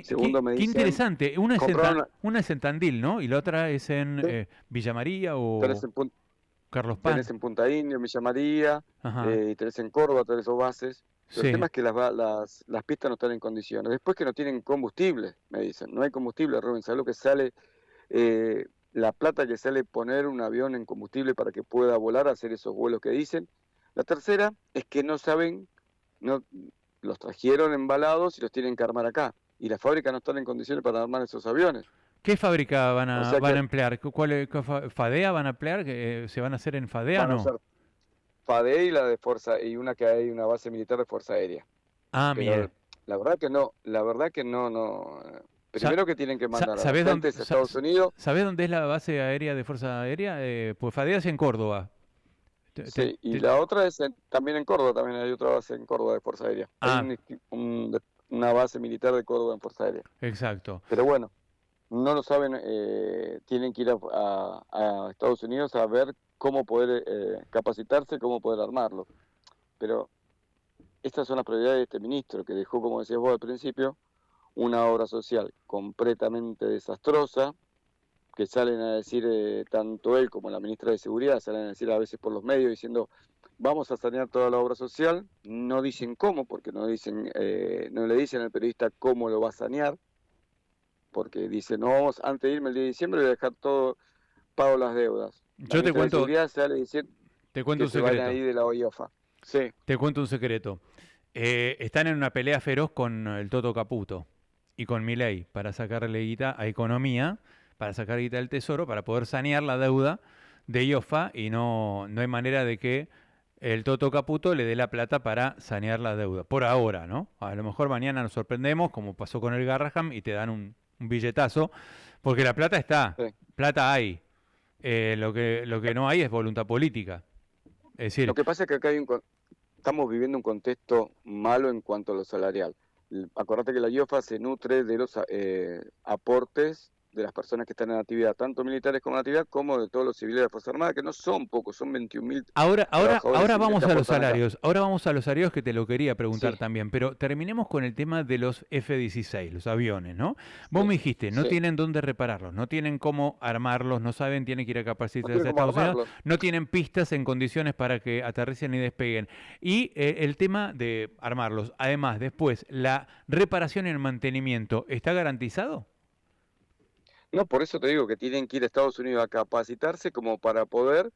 Segundo, qué interesante. Una es en Tandil, ¿no? Y la otra es en Villa María o Carlos Paz. Tenés en Punta Indio, Villa María, tenés en Córdoba, tenés dos bases. El tema es que las pistas no están en condiciones. Después que no tienen combustible, me dicen. No hay combustible, Rubén. ¿Sabes lo que sale? La plata que sale poner un avión en combustible para que pueda volar, hacer esos vuelos que dicen. La tercera es que no saben, los trajeron embalados y los tienen que armar acá. Y las fábricas no están en condiciones para armar esos aviones. ¿Qué fábrica van a emplear? ¿Cuál FADEA van a emplear? ¿Se van a hacer en FADEA o no? Van a hacer FADEA y la de Fuerza, y una que hay una base militar de Fuerza Aérea. Mira. La verdad que no. Primero que tienen que mandar a Estados Unidos. ¿Sabés dónde es la base aérea de Fuerza Aérea? Pues FADEA es en Córdoba. La otra es también en Córdoba, también hay otra base en Córdoba de Fuerza Aérea. Hay una base militar de Córdoba en Fuerza Aérea. Exacto. Pero bueno, no lo saben, tienen que ir a Estados Unidos a ver cómo poder capacitarse, cómo poder armarlo. Pero estas son las prioridades de este ministro, que dejó, como decías vos al principio, una obra social completamente desastrosa, que salen a decir, tanto él como la ministra de Seguridad, salen a decir a veces por los medios diciendo, vamos a sanear toda la obra social, no dicen cómo, porque no le dicen al periodista cómo lo va a sanear, porque dicen, no vamos, antes de irme el día de diciembre voy a dejar todo pago las deudas. Yo te cuento, sale a decir te cuento que un secreto. Van ahí de la OIOFA. Sí. Te cuento un secreto. Están en una pelea feroz con el Toto Caputo y con Milei para sacarle guita a economía, para sacar guita del tesoro, para poder sanear la deuda de IOFA, y no hay manera de que el Toto Caputo le dé la plata para sanear la deuda. Por ahora, ¿no? A lo mejor mañana nos sorprendemos, como pasó con el Garraham, y te dan un billetazo, porque la plata está, plata hay. Lo que no hay es voluntad política. Es decir, lo que pasa es que acá estamos viviendo un contexto malo en cuanto a lo salarial. Acordate que la IOFA se nutre de los aportes de las personas que están en actividad, tanto militares como en actividad, como de todos los civiles de la Fuerza Armada, que no son pocos, son 21.000. Ahora vamos a los salarios. Ahora vamos a los salarios, que te lo quería preguntar también, pero terminemos con el tema de los F-16, los aviones, ¿no? Vos me dijiste, no tienen dónde repararlos, no tienen cómo armarlos, no saben, tienen que ir a capacitarse a Estados Unidos, no tienen pistas en condiciones para que aterricen y despeguen. Y el tema de armarlos, además, después, la reparación y el mantenimiento, ¿está garantizado? No, por eso te digo que tienen que ir a Estados Unidos a capacitarse como para poder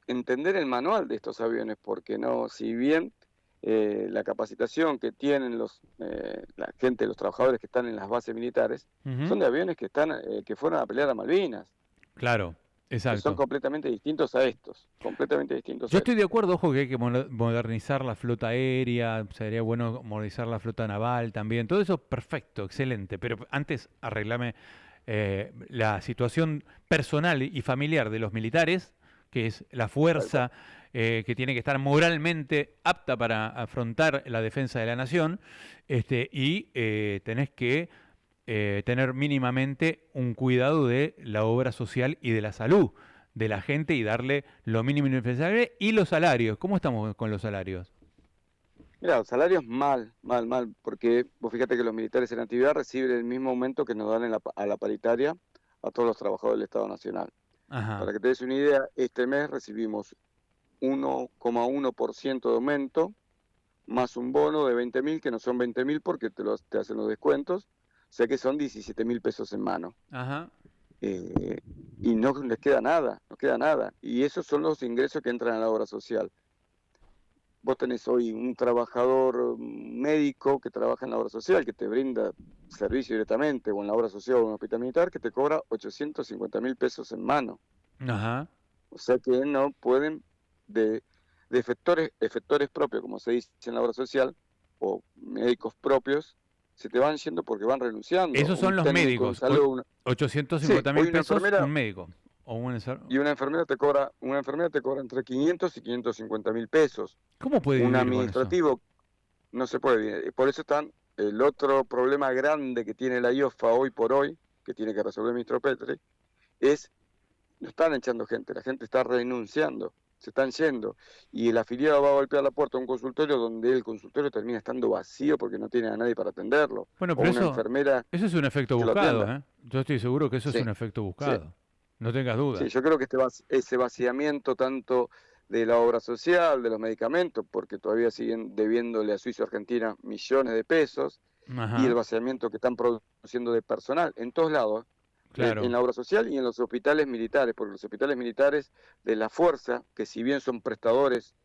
entender el manual de estos aviones, porque no, si bien la capacitación que tienen la gente, los trabajadores que están en las bases militares, son de aviones que fueron a pelear a Malvinas. Claro, exacto. Que son completamente distintos a estos, completamente distintos. Yo estoy de acuerdo, ojo, que hay que modernizar la flota aérea, sería bueno modernizar la flota naval también, todo eso perfecto, excelente, pero antes arreglame la situación personal y familiar de los militares, que es la fuerza que tiene que estar moralmente apta para afrontar la defensa de la nación, y tenés que tener mínimamente un cuidado de la obra social y de la salud de la gente y darle lo mínimo indispensable. Y los salarios, ¿cómo estamos con los salarios? Mira, los salarios mal, porque vos fíjate que los militares en actividad reciben el mismo aumento que nos dan a la paritaria a todos los trabajadores del Estado Nacional. Ajá. Para que te des una idea, este mes recibimos 1,1% de aumento, más un bono de 20.000, que no son 20.000 porque te hacen los descuentos, o sea que son 17.000 pesos en mano. Ajá. Y no les queda nada, y esos son los ingresos que entran a la obra social. Vos tenés hoy un trabajador médico que trabaja en la obra social, que te brinda servicio directamente, o en la obra social o en un hospital militar, que te cobra 850.000 pesos en mano. Ajá. O sea que no pueden, de efectores propios, como se dice en la obra social, o médicos propios, se te van yendo porque van renunciando. Esos son los médicos, 850.000 pesos un médico. Y una enfermera te cobra entre 500 y 550.000 pesos. ¿Cómo puede un vivir administrativo? No se puede vivir. Por eso el otro problema grande que tiene la IOFA hoy por hoy, que tiene que resolver el ministro Petri, no están echando gente, la gente está renunciando, se están yendo. Y el afiliado va a golpear la puerta a un consultorio donde el consultorio termina estando vacío porque no tiene a nadie para atenderlo. Bueno, pero una enfermera eso es un efecto buscado, Yo estoy seguro que eso es un efecto buscado. Sí. No tengas dudas. Sí, yo creo que ese vaciamiento tanto de la obra social, de los medicamentos, porque todavía siguen debiéndole a Suiza y Argentina millones de pesos, Ajá. y el vaciamiento que están produciendo de personal en todos lados, claro. En la obra social y en los hospitales militares, porque los hospitales militares de la fuerza, que si bien son prestadores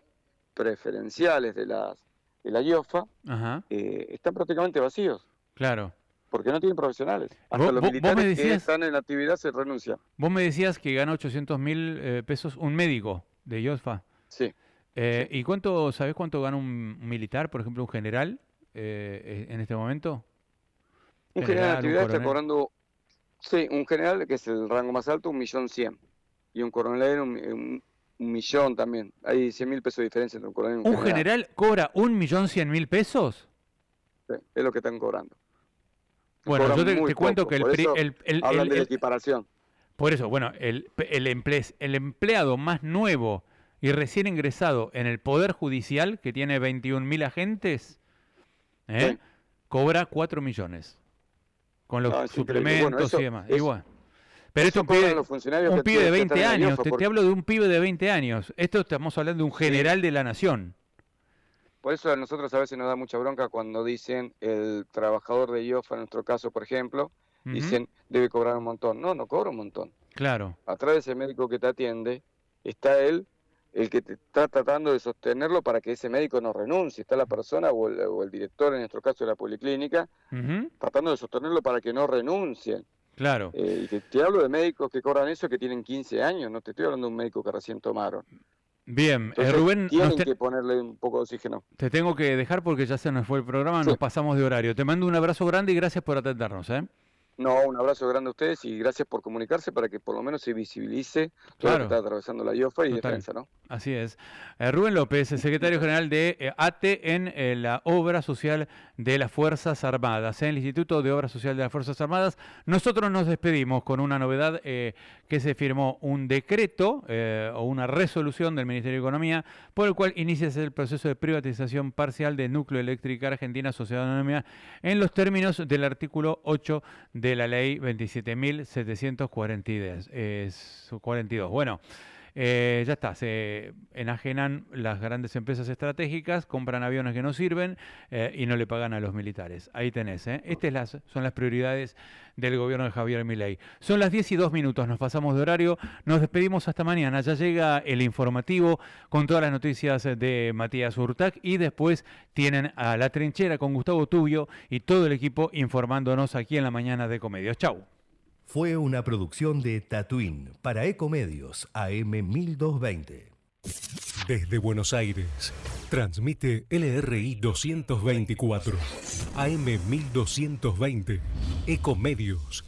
preferenciales de la IOFA, Ajá. Están prácticamente vacíos. Claro. Porque no tienen profesionales. Hasta los militares que están en actividad se renuncian. Vos me decías que gana 800.000 pesos un médico de IOFA. Sí. ¿Y sabés cuánto gana un militar, por ejemplo, un general en este momento? Un general en actividad está cobrando, un general, que es el rango más alto, 1.100.000. Y un coronel, un millón también. Hay 100.000 pesos de diferencia entre un coronel y un general. ¿Un general cobra 1.100.000 pesos? Sí, es lo que están cobrando. Bueno, yo te cuento que hablan de la equiparación. Por eso, bueno, el empleado más nuevo y recién ingresado en el Poder Judicial, que tiene 21.000 agentes, cobra 4 millones. Con los suplementos y demás. Igual. Pero esto un pibe de 20 años. Te hablo de un pibe de 20 años. Esto estamos hablando de un general de la nación. Por eso a nosotros a veces nos da mucha bronca cuando dicen el trabajador de IOFA, en nuestro caso, por ejemplo, dicen debe cobrar un montón. No cobra un montón. Claro. Atrás de ese médico que te atiende está él, el que te está tratando de sostenerlo para que ese médico no renuncie. Está la persona o el director, en nuestro caso de la policlínica, tratando de sostenerlo para que no renuncien. Claro. Y te hablo de médicos que cobran eso que tienen 15 años, no te estoy hablando de un médico que recién tomaron. Bien, entonces, Rubén, tienen que ponerle un poco de oxígeno. Te tengo que dejar porque ya se nos fue el programa, nos pasamos de horario. Te mando un abrazo grande y gracias por atendernos. No, un abrazo grande a ustedes y gracias por comunicarse para que por lo menos se visibilice todo lo que está atravesando la IOFA y Total. Defensa, ¿no? Así es. Rubén López, secretario general de ATE en la Obra Social de las Fuerzas Armadas, en el Instituto de Obra Social de las Fuerzas Armadas. Nosotros nos despedimos con una novedad que se firmó un decreto o una resolución del Ministerio de Economía por el cual inicia el proceso de privatización parcial de Núcleo Eléctrica Argentina Sociedad Anónima en los términos del artículo 8 de la ley 27.742. Bueno, ya está, se enajenan las grandes empresas estratégicas, compran aviones que no sirven y no le pagan a los militares. Ahí tenés, Estas son las prioridades del gobierno de Javier Milei. Son las 10:02, nos pasamos de horario, nos despedimos hasta mañana. Ya llega el informativo con todas las noticias de Matías Urtac y después tienen a La Trinchera con Gustavo Tubio y todo el equipo informándonos aquí en la mañana de Ecomedios. Chau. Fue una producción de Tatooine para Ecomedios AM 1220. Desde Buenos Aires, transmite LRI 224, AM 1220, Ecomedios.